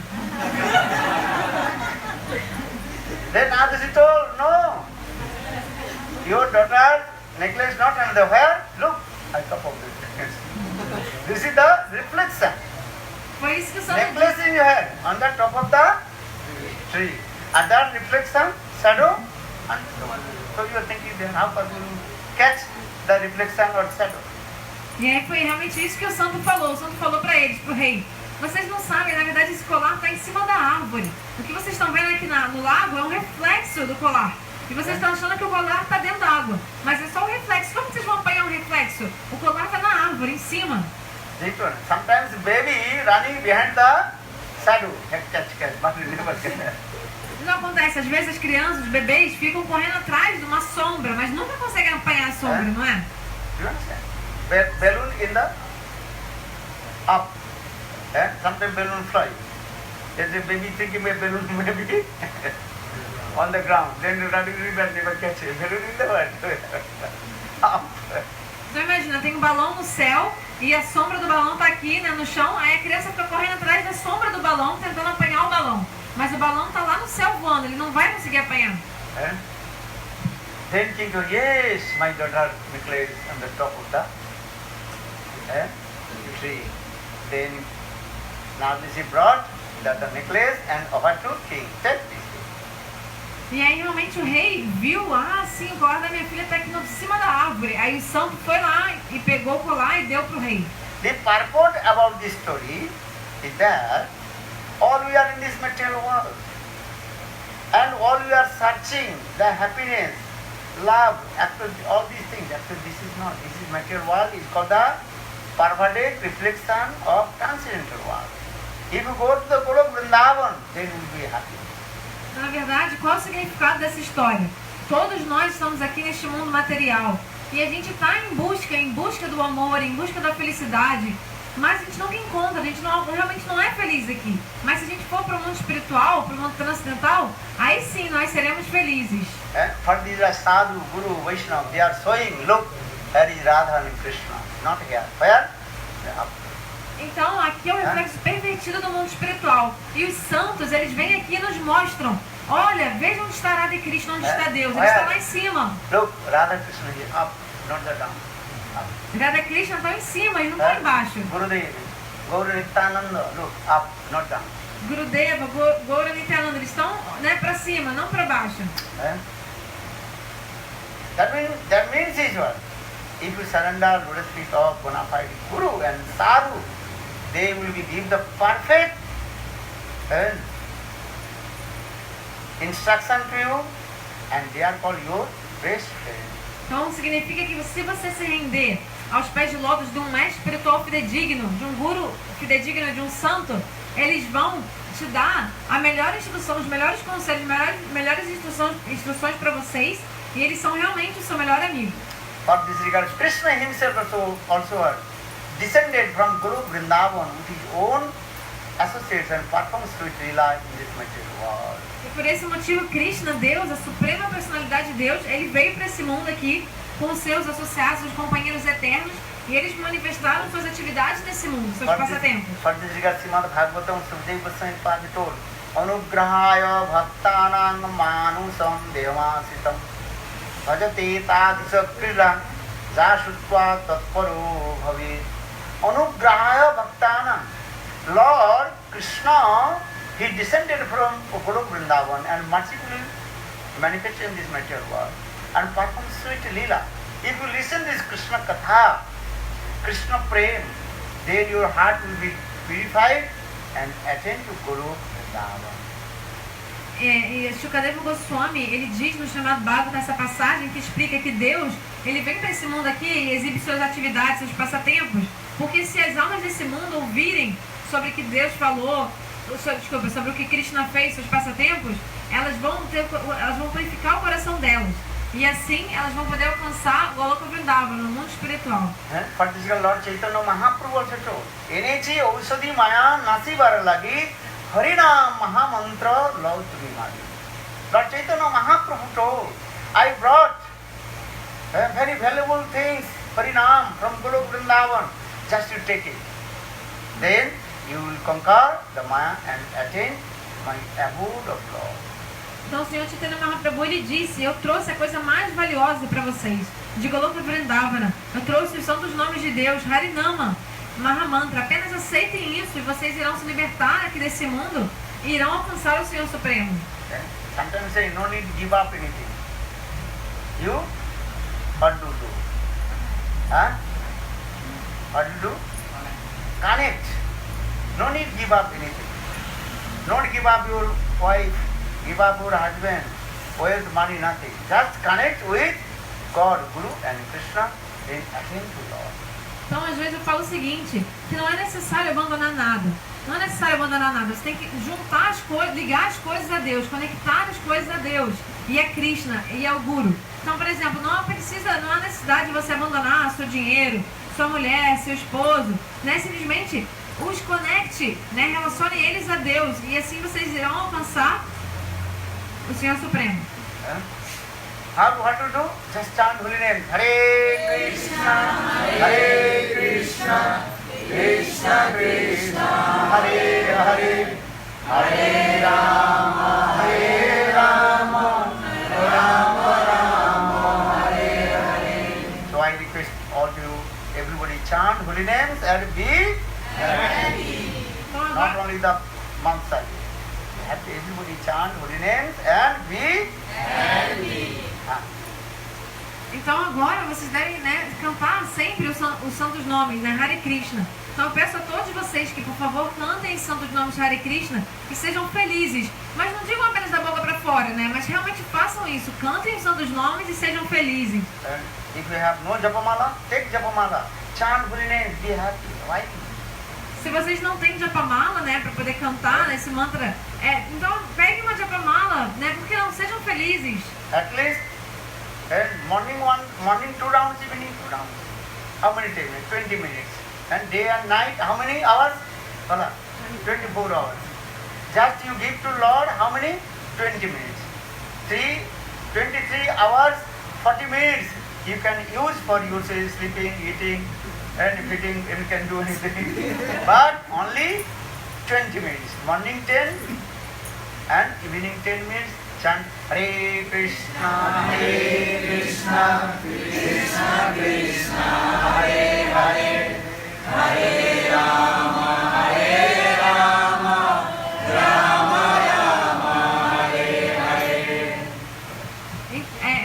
Then Nardasi told, no, your daughter's necklace not under where? Look, I top of this. This is the reflection. Foi isso que o santo Necklace disse. in your head, on the top of the tree. And that reflection, shadow, and so you are thinking then how can you catch the reflection or shadow? E aí foi realmente isso que o santo falou. O santo falou para eles, pro rei. Vocês não sabem, na verdade esse colar está em cima da árvore. O que vocês estão vendo aqui no lago é um reflexo do colar. E vocês estão achando que o colar está dentro da água. Mas é só um reflexo. Como vocês vão apanhar um reflexo? O colar está na árvore, em cima. Sometimes baby running behind the shadow, catch, but you never get. Não acontece. Às vezes as crianças, os bebês, ficam correndo atrás de uma sombra, mas nunca conseguem apanhar a sombra, não é? You understand? Balloon in the up. Sometimes balloon fly. There's a baby thinking a balloon maybe on the ground. Then running river never catch a balloon in the world. Up. Então imagina, tem um balão no céu e a sombra do balão está aqui, né, no chão. Aí a criança fica correndo atrás da sombra do balão, tentando apanhar o balão. Mas o balão está lá no céu voando, ele não vai conseguir apanhar. Then king goes, yes, my daughter necklace on the top of the tree. Then Nardasi brought the necklace and offered to king. Take this. E aí realmente o rei viu, sim, o colar da minha filha está aqui em cima da árvore. Aí o santo foi lá e pegou o colar e deu para o rei. The purport about this story is that all we are in this material world and all we are searching the happiness, love, after all these things. Actually, this is not. This is material world. It's called the perverted reflection of transcendental world. If you go to the Golok Vrindavan, then you will be happy. Na verdade, qual é o significado dessa história? Todos nós estamos aqui neste mundo material e a gente está em busca do amor, em busca da felicidade, mas a gente nunca encontra, a gente realmente não é feliz aqui. Mas se a gente for para o mundo espiritual, para o mundo transcendental, aí sim nós seremos felizes. For these are sadhu, guru, Vaishnava, they are showing, look, here is Radha and Krishna, not here. Where? Então, aqui é o reflexo pervertido do mundo espiritual. E os santos, eles vêm aqui e nos mostram. Olha, veja onde está Radha e Krishna, onde está Deus. Ele está lá em cima. Look, Radha Krishna is up, not the down. Radha e Krishna estão em cima, eles não estão embaixo. Gurudev, Gaura Nityananda, look, up, not down. Gurudeva, Gaura Nityananda, eles estão para cima, não para baixo. That means is what? If you surrender lotus feet of bona fide Guru and Sadhu, they will be give the perfect instruction to you, and they are called your best friend. Então significa que se você se render aos pés de lótus de um mestre espiritual fidedigno, de um guru fidedigno, de um santo, eles vão te dar a melhor instrução, os melhores conselhos, melhores instruções para vocês, e eles são realmente o seu melhor amigo. For this regard, Krishna himself also descended from Guru Vrindavan with his own associates and performed sweet lila in this material world. E por esse motivo, Krishna, Deus, a suprema personalidade de Deus, ele veio para esse mundo aqui com os seus associados, os companheiros eternos, e eles manifestaram suas atividades nesse mundo, seus passatempos. For this regard, Srimad Bhagavatam, Sukadeva Goswami Padi told, Anugrahaya bhaktanang manusam devamasitam bhajate tadisa krila jasutva tatparo bhavet. Anugrahaya bhaktanang. Lord Krishna, he descended from Golok Vrindavan and mercifully manifested in this material world and performed sweet lila. If you listen this Krishna Katha, Krishna Prem, then your heart will be purified and attain to Golok Vrindavan. E Shukadeva Goswami, ele diz no chamado Bhagavatam, nessa passagem que explica que Deus, ele vem para esse mundo aqui e exibe suas atividades, seus passatempos, porque se as almas desse mundo ouvirem sobre o que Deus falou, sobre o que Krishna fez, seus passatempos, elas vão purificar o coração delas. E assim elas vão poder alcançar Goloka Vrindavan, no mundo espiritual. Particular Lord Chaitanya Mahaprabhu also told, Enechi Ausadi Maya Nasibar Lagi Harinam Mahamantra Love to be Madi. Lord Chaitanya Mahaprabhu told, I brought very valuable things, Harinam from Golok Vrindavan, just you take it. Then you will conquer the Maya and attain my abode of love. Então o Senhor Chaitanya Mahaprabhu, ele disse, eu trouxe a coisa mais valiosa para vocês, de Goloka Vrindavana. Eu trouxe os santos nomes de Deus, Harinama, Mahamantra. Apenas aceitem isso e vocês irão se libertar aqui desse mundo e irão alcançar o Senhor Supremo. Sometimes say, no need to give up anything. You, what to do? Huh? What to do? Connect. No need to give up anything. Don't give up your wife, give up your husband, wealth, money, nothing. Just connect with God, Guru and Krishna, then attain to Lord. Então, às vezes eu falo o seguinte, que não é necessário abandonar nada. Não é necessário abandonar nada. Você tem que juntar as coisas, ligar as coisas a Deus, conectar as coisas a Deus. E a Krishna, e ao Guru. Então, por exemplo, não há necessidade de você abandonar seu dinheiro, sua mulher, seu esposo. Né? Simplesmente os conecte, né? Relacione eles a Deus. E assim vocês irão alcançar o Senhor Supremo. What to do? Just chant holy name. Hare Krishna, Hare Krishna, Krishna Krishna, Hare Hare, Hare Rama, Hare Rama, Rama Rama, Hare Hare. So I request all of you, everybody chant holy names and be happy. Not only the monks are happy, everybody chant holy names and be happy. Então agora vocês devem, né, cantar sempre os santos nomes, né, Hare Krishna. Então eu peço a todos vocês que, por favor, cantem os santos nomes de Hare Krishna e sejam felizes. Mas não digam apenas da boca para fora, né, mas realmente façam isso. Cantem os santos nomes e sejam felizes. If you have no Japamala, take Japamala. Chant holy names, be happy. Why? Se vocês não têm Japamala, né, para poder cantar, né, esse mantra, então peguem uma Japamala, né, porque não sejam felizes. At least morning 2 rounds, evening 2 rounds. How many time? 20 minutes. And day and night, how many hours? 24 hours. Just you give to Lord, how many? 20 minutes. 23 hours, 40 minutes. You can use for yourself, sleeping, eating, and feeding, you can do anything. But only 20 minutes. Morning 10 and evening 10 minutes. Chant Hare Krishna, Hare Krishna, Krishna Krishna, Hare Hare, Hare Rama, Hare Rama, Rama Rama, Hare Hare.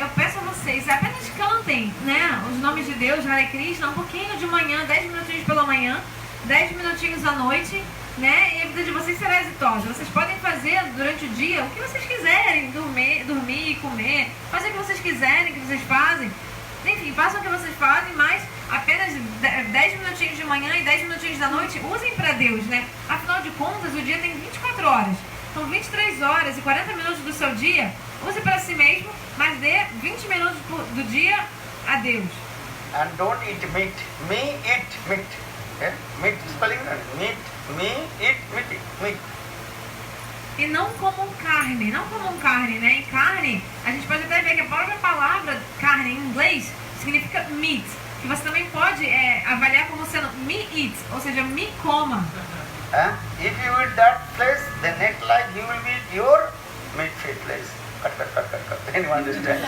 Eu peço a vocês, apenas cantem, né, os nomes de Deus, Hare Krishna, um pouquinho de manhã, 10 minutinhos pela manhã, 10 minutinhos à noite, né? E a vida de vocês será exitosa. Vocês podem fazer durante o dia o que vocês quiserem, dormir, comer, fazer o que vocês quiserem, que vocês fazem. Enfim, façam o que vocês fazem, mas apenas 10 minutinhos de manhã e 10 minutinhos da noite usem para Deus, né? Afinal de contas, o dia tem 24 horas. São 23 horas e 40 minutos do seu dia. Use para si mesmo, mas dê 20 minutos do dia a Deus. And don't eat meat. Me eat meat. Meat spelling meat. Me eat meat. E não comam carne, né? Em carne, a gente pode até ver que a própria palavra carne em inglês significa meat, que você também pode avaliar como sendo me eat, ou seja, me coma. If you eat that flesh, then next life you will eat your meat flesh. Cut. Can you understand?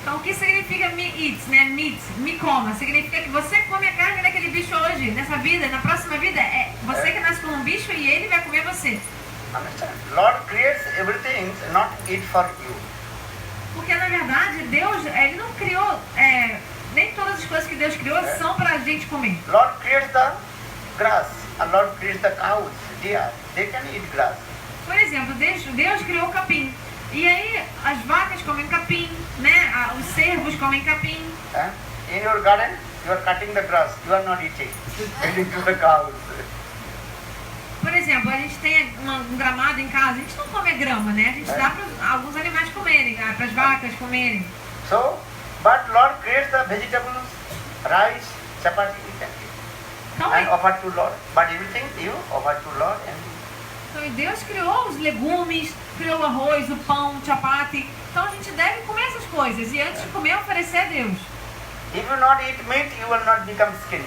Então, o que significa me eat, né? Meat, me coma. Significa que você come a carne daquele bicho hoje, nessa vida, na próxima vida, é você que nasce como um bicho e ele vai comer você. Understand? Lord creates everything, not eat for you. Porque, na verdade, Deus, ele não criou, nem todas as coisas que Deus criou são pra gente comer. Lord creates the grass, and Lord creates the cows, deer. They can eat grass. Por exemplo, Deus criou o capim. E aí, as vacas comem capim, né? Os cervos comem capim. In your garden, you are cutting the grass, you are not eating. Eating to the cows. Por exemplo, a gente tem um gramado em casa, a gente não come a grama, né? A gente dá para alguns animais comerem, para as vacas comerem. So, but Lord creates the vegetables, rice, chapati, you can eat. Então, And offer to Lord. But everything you offer to Lord and então Deus criou os legumes, criou o arroz, o pão, o chapati. Então a gente deve comer essas coisas e antes de comer oferecer a Deus. if you not eat meat, you will not become skinny.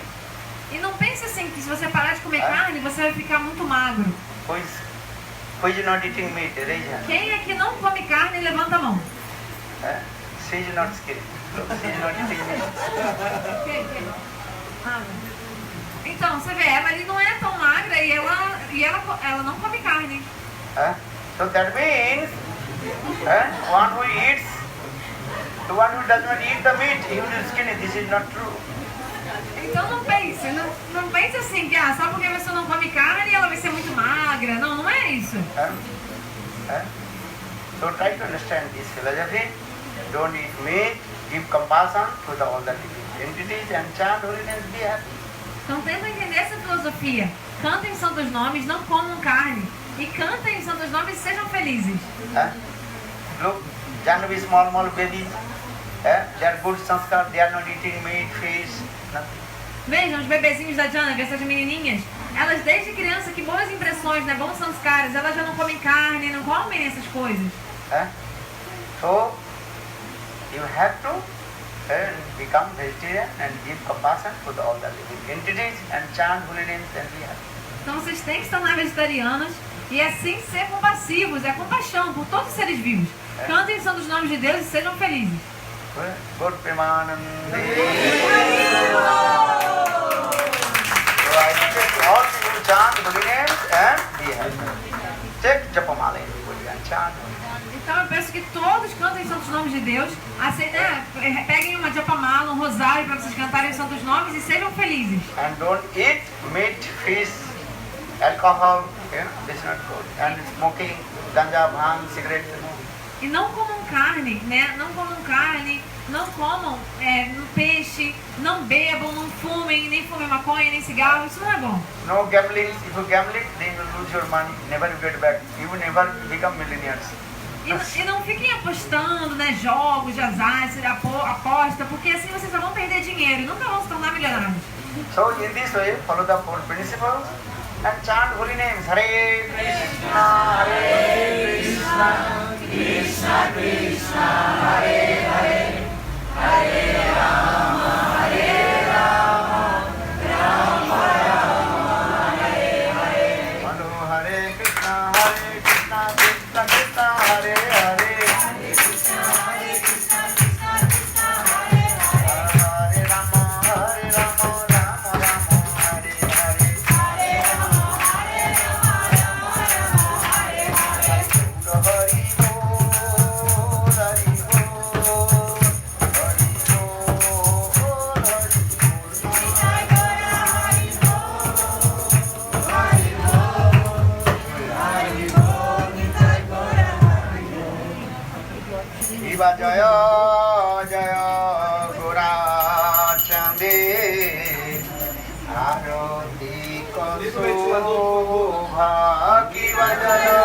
E não pense assim que se você parar de comer carne, você vai ficar muito magro. Who is not eating meat? Raise hand. Quem é que não come carne, levanta a mão. She is not skinny. She is not eating meat. Então, você vê, ela ali não é tão magra e ela não come carne. So that means one who eats, the one who does not eat the meat, he will be skinny. This is not true. Então não pense assim que só porque a pessoa não come carne ela vai ser muito magra. Não, não é isso. So try to understand this philosophy. Don't eat meat. Give compassion to all the living entities and chant holy names. Be happy. Então tenta entender essa filosofia. Cantem santos nomes, não comam carne. E cantem santos nomes e sejam felizes. Look, Jahnavi small babies. They are good sanskar. They are not eating meat, fish, nothing. Vejam, os bebezinhos da Jahnavi, essas menininhas, elas desde criança, que boas impressões, né? Bons sanskaras, elas já não comem carne, não comem essas coisas. So, you have to become vegetarian and give compassion to all the living entities and chant holy names and be happy. Então vocês têm que se tornar vegetarianos e assim ser compassivos, compaixão por todos os seres vivos. Cantem os santos nomes de Deus e sejam felizes. Good Premanande. So I request all people chant holy names and be happy. Take Japamala everybody and chant. Então eu peço que todos cantem os santos nomes de Deus, peguem uma japamala, um rosário para vocês cantarem os santos nomes e sejam felizes. And don't eat meat, fish, alcohol, this is not good. And smoking, ganja, bhang, cigarette. E não comam carne, né? Não comam carne, não comam peixe, não bebam, não fumem, nem fumem maconha, nem cigarro, isso não é bom. No gambling. If you gamble, then you will lose your money. Never you get back. You will never become millionaires. E não fiquem apostando, né? Jogos de azar, aposta, porque assim vocês só vão perder dinheiro e nunca vão se tornar milionários. So in this way, follow the four principles and chant holy names. Hare Krishna, Hare Krishna, Krishna Krishna, Hare Hare, Hare Rama, Hare Rama, Rama Rama, Hare Hare. Follow Hare Krishna, Krishna Krishna, Hare Hare. Jaya Jaya Gora Chande Arati Koso Bhagi Vajaya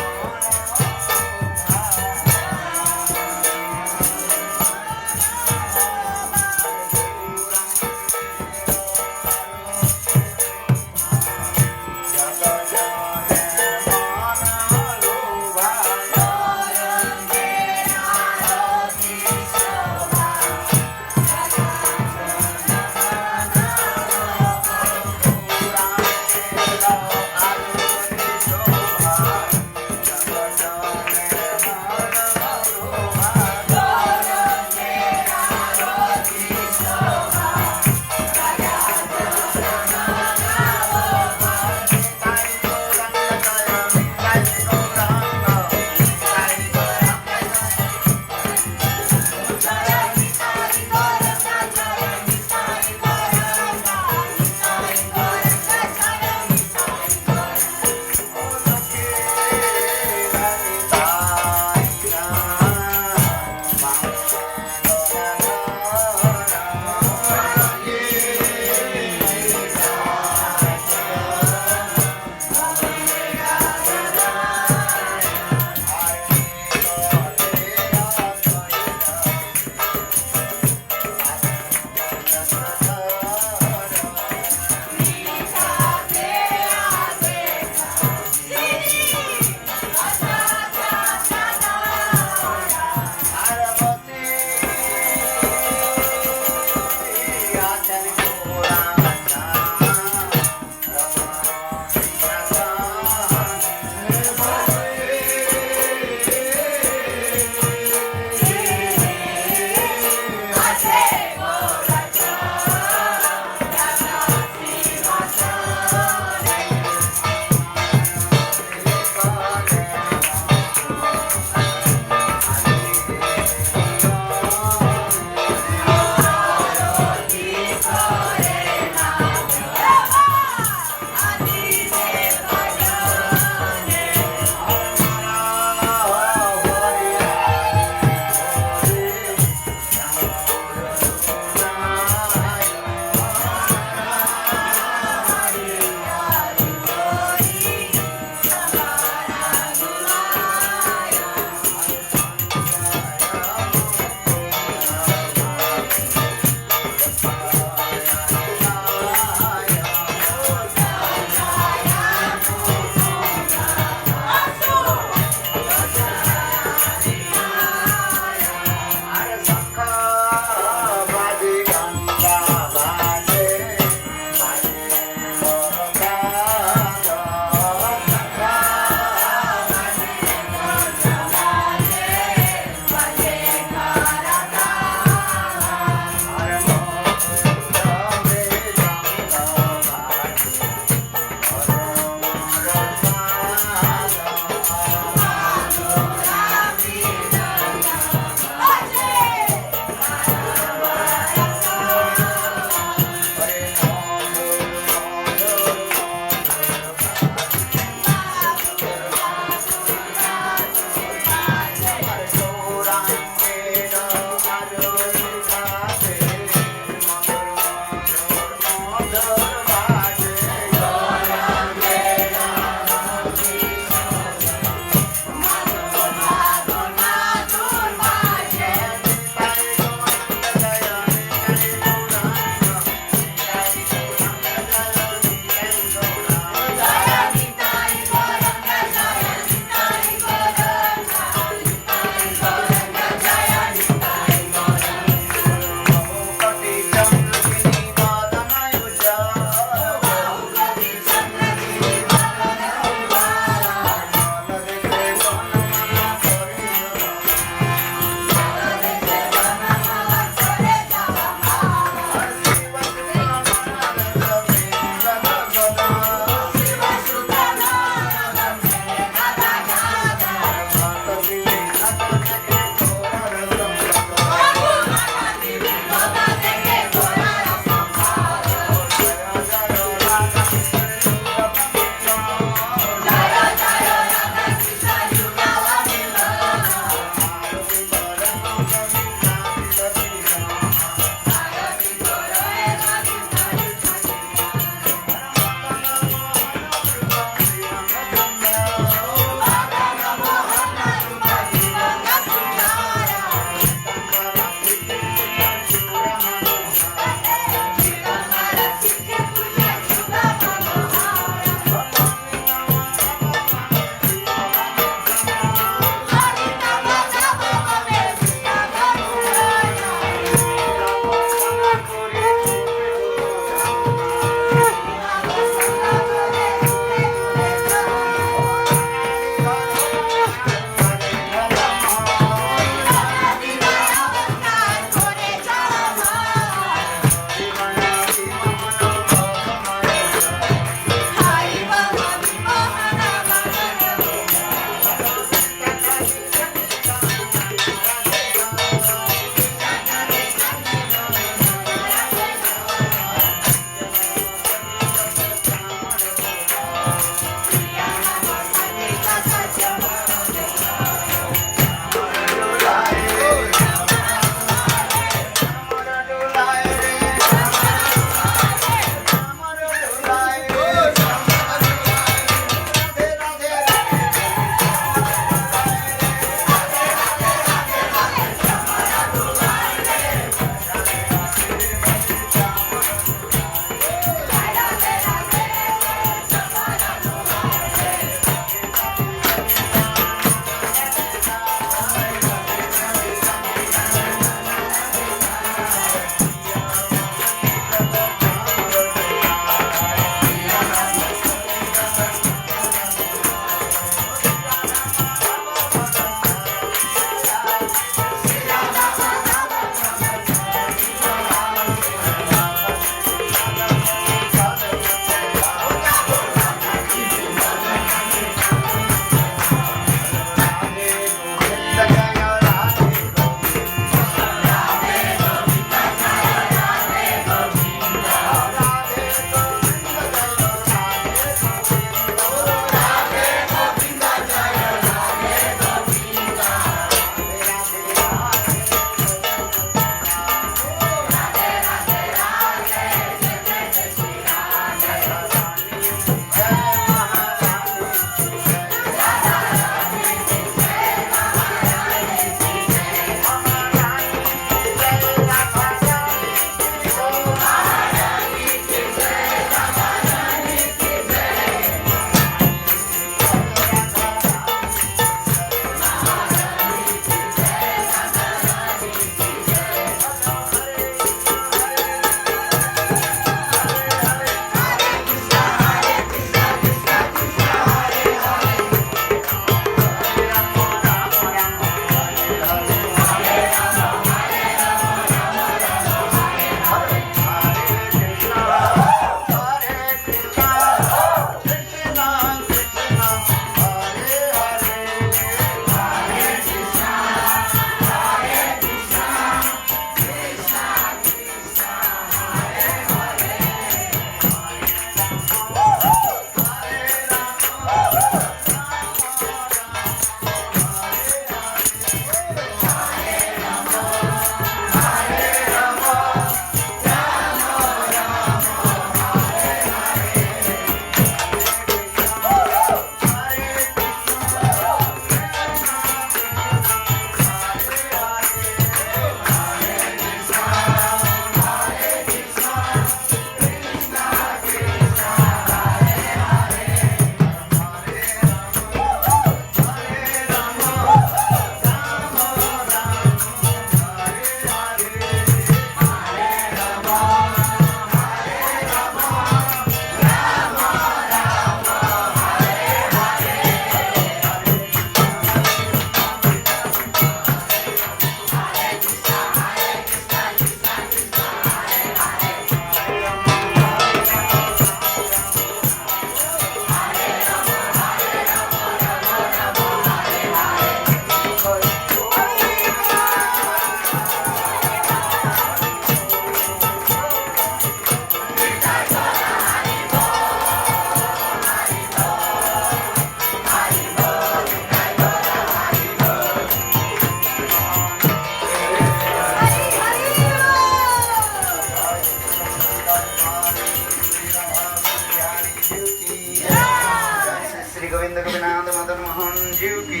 Madan मोहन जीव की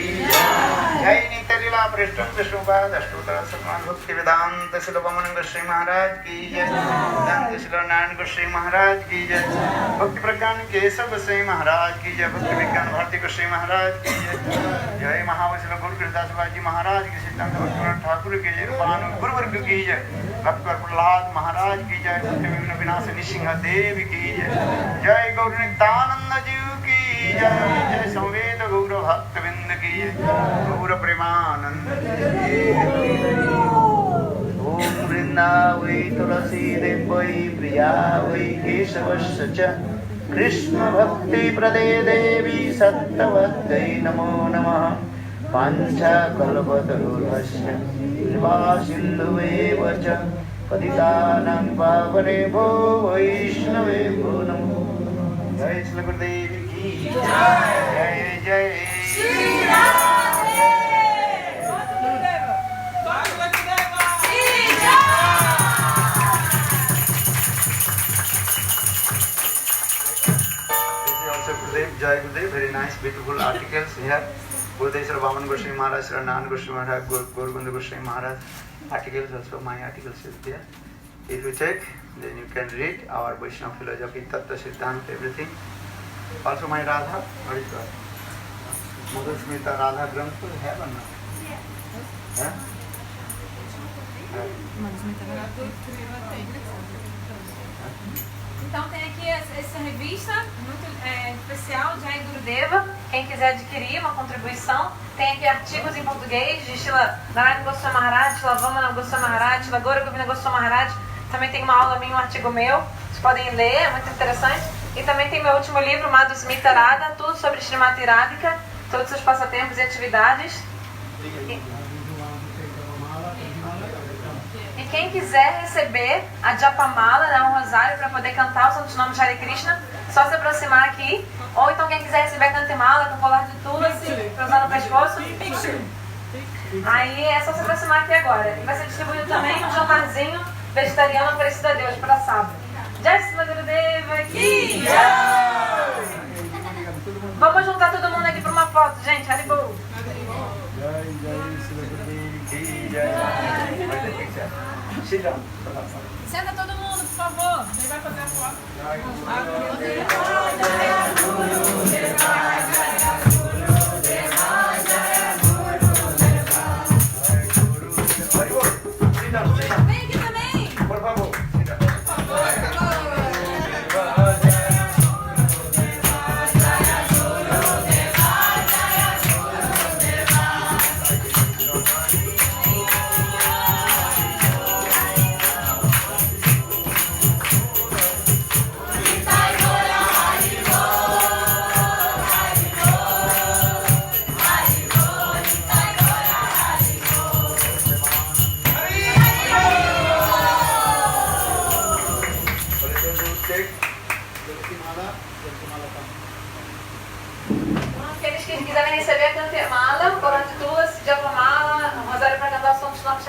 जय नित्य लीला पृष्ठम विष्णुपाद अष्टोत्तर शतनाम भक्ति वेदांत शिल पवन गोस्वामी महाराज की जय वेदांत शिल नारायण गोस्वामी महाराज की जय भक्ति प्रज्ञान केशव गोस्वामी महाराज की जय भक्ति विज्ञान भारती गोस्वामी महाराज की जय जय महावशिल गुरु कृष्णदास बाजी महाराज की सिद्धांत भक्तिनाथ ठाकुर की जय रूपानु गुरुवर्ग की जय भक्त प्रहलाद महाराज की जय भक्ति विघ्न विनाशिनी सिंह देव की जय जय गौर नित्यानंद जीव की जय जय संवेद गौर भक्त बिंद की जय गौर प्रेमानंद ओम वृंदावै तुलसी देवै प्रिया वै केशवस्य च कृष्ण भक्ति प्रदे देवी सत्यवत्यै नमो नमः पाञ्चकल्पतरुर्भस्य कृपासिन्धुवेव च पतितानां पावनेभ्यो वैष्णवेभ्यो नमो जय श्री गुरुदेव की जय जय Shri Jai Gurudev, very nice, beautiful articles here. Gurudev Sri Vaman Goswami Maharaj, Sri Nanan Goswami Maharaj, Gauraganda Goswami Maharaj. Articles also, my articles is there. If you check, then you can read our Vaishnava philosophy, Tattva Siddhanta, everything. Also my Radha, what is that? Madhusmita Radha Granth, you have or not? Yeah. Então tem aqui essa revista muito especial de Jai Gurudeva. Quem quiser adquirir uma contribuição, tem aqui artigos em português de Srila Narayana Goswami Maharaj, Srila Vamana Goswami Maharaj, Srila Gauraganda Goswami Maharaj. Também tem uma aula minha, um artigo meu. Vocês podem ler, é muito interessante. E também tem meu último livro, Madhusmita Radha, tudo sobre Srimati Radhika, todos os seus passatempos e atividades. E quem quiser receber a Japamala, né, um rosário, para poder cantar os santos nomes de Hare Krishna, só se aproximar aqui. Ou então quem quiser receber a Cantemala com colar de tulsi para usar no pescoço, aí é só se aproximar aqui agora. E vai ser distribuído também um jantarzinho vegetariano oferecido a Deus para sábado. Jai Shri Gurudeva aqui! Vamos juntar todo mundo aqui para uma foto, gente. Haribol! Senta todo mundo, por favor. Quem vai fazer a foto? Vem aqui também. Por favor. Aqueles que quiserem receber a Cantemala, o Coran de Tulsi, Japamala, um rosário para cantar os santos nomes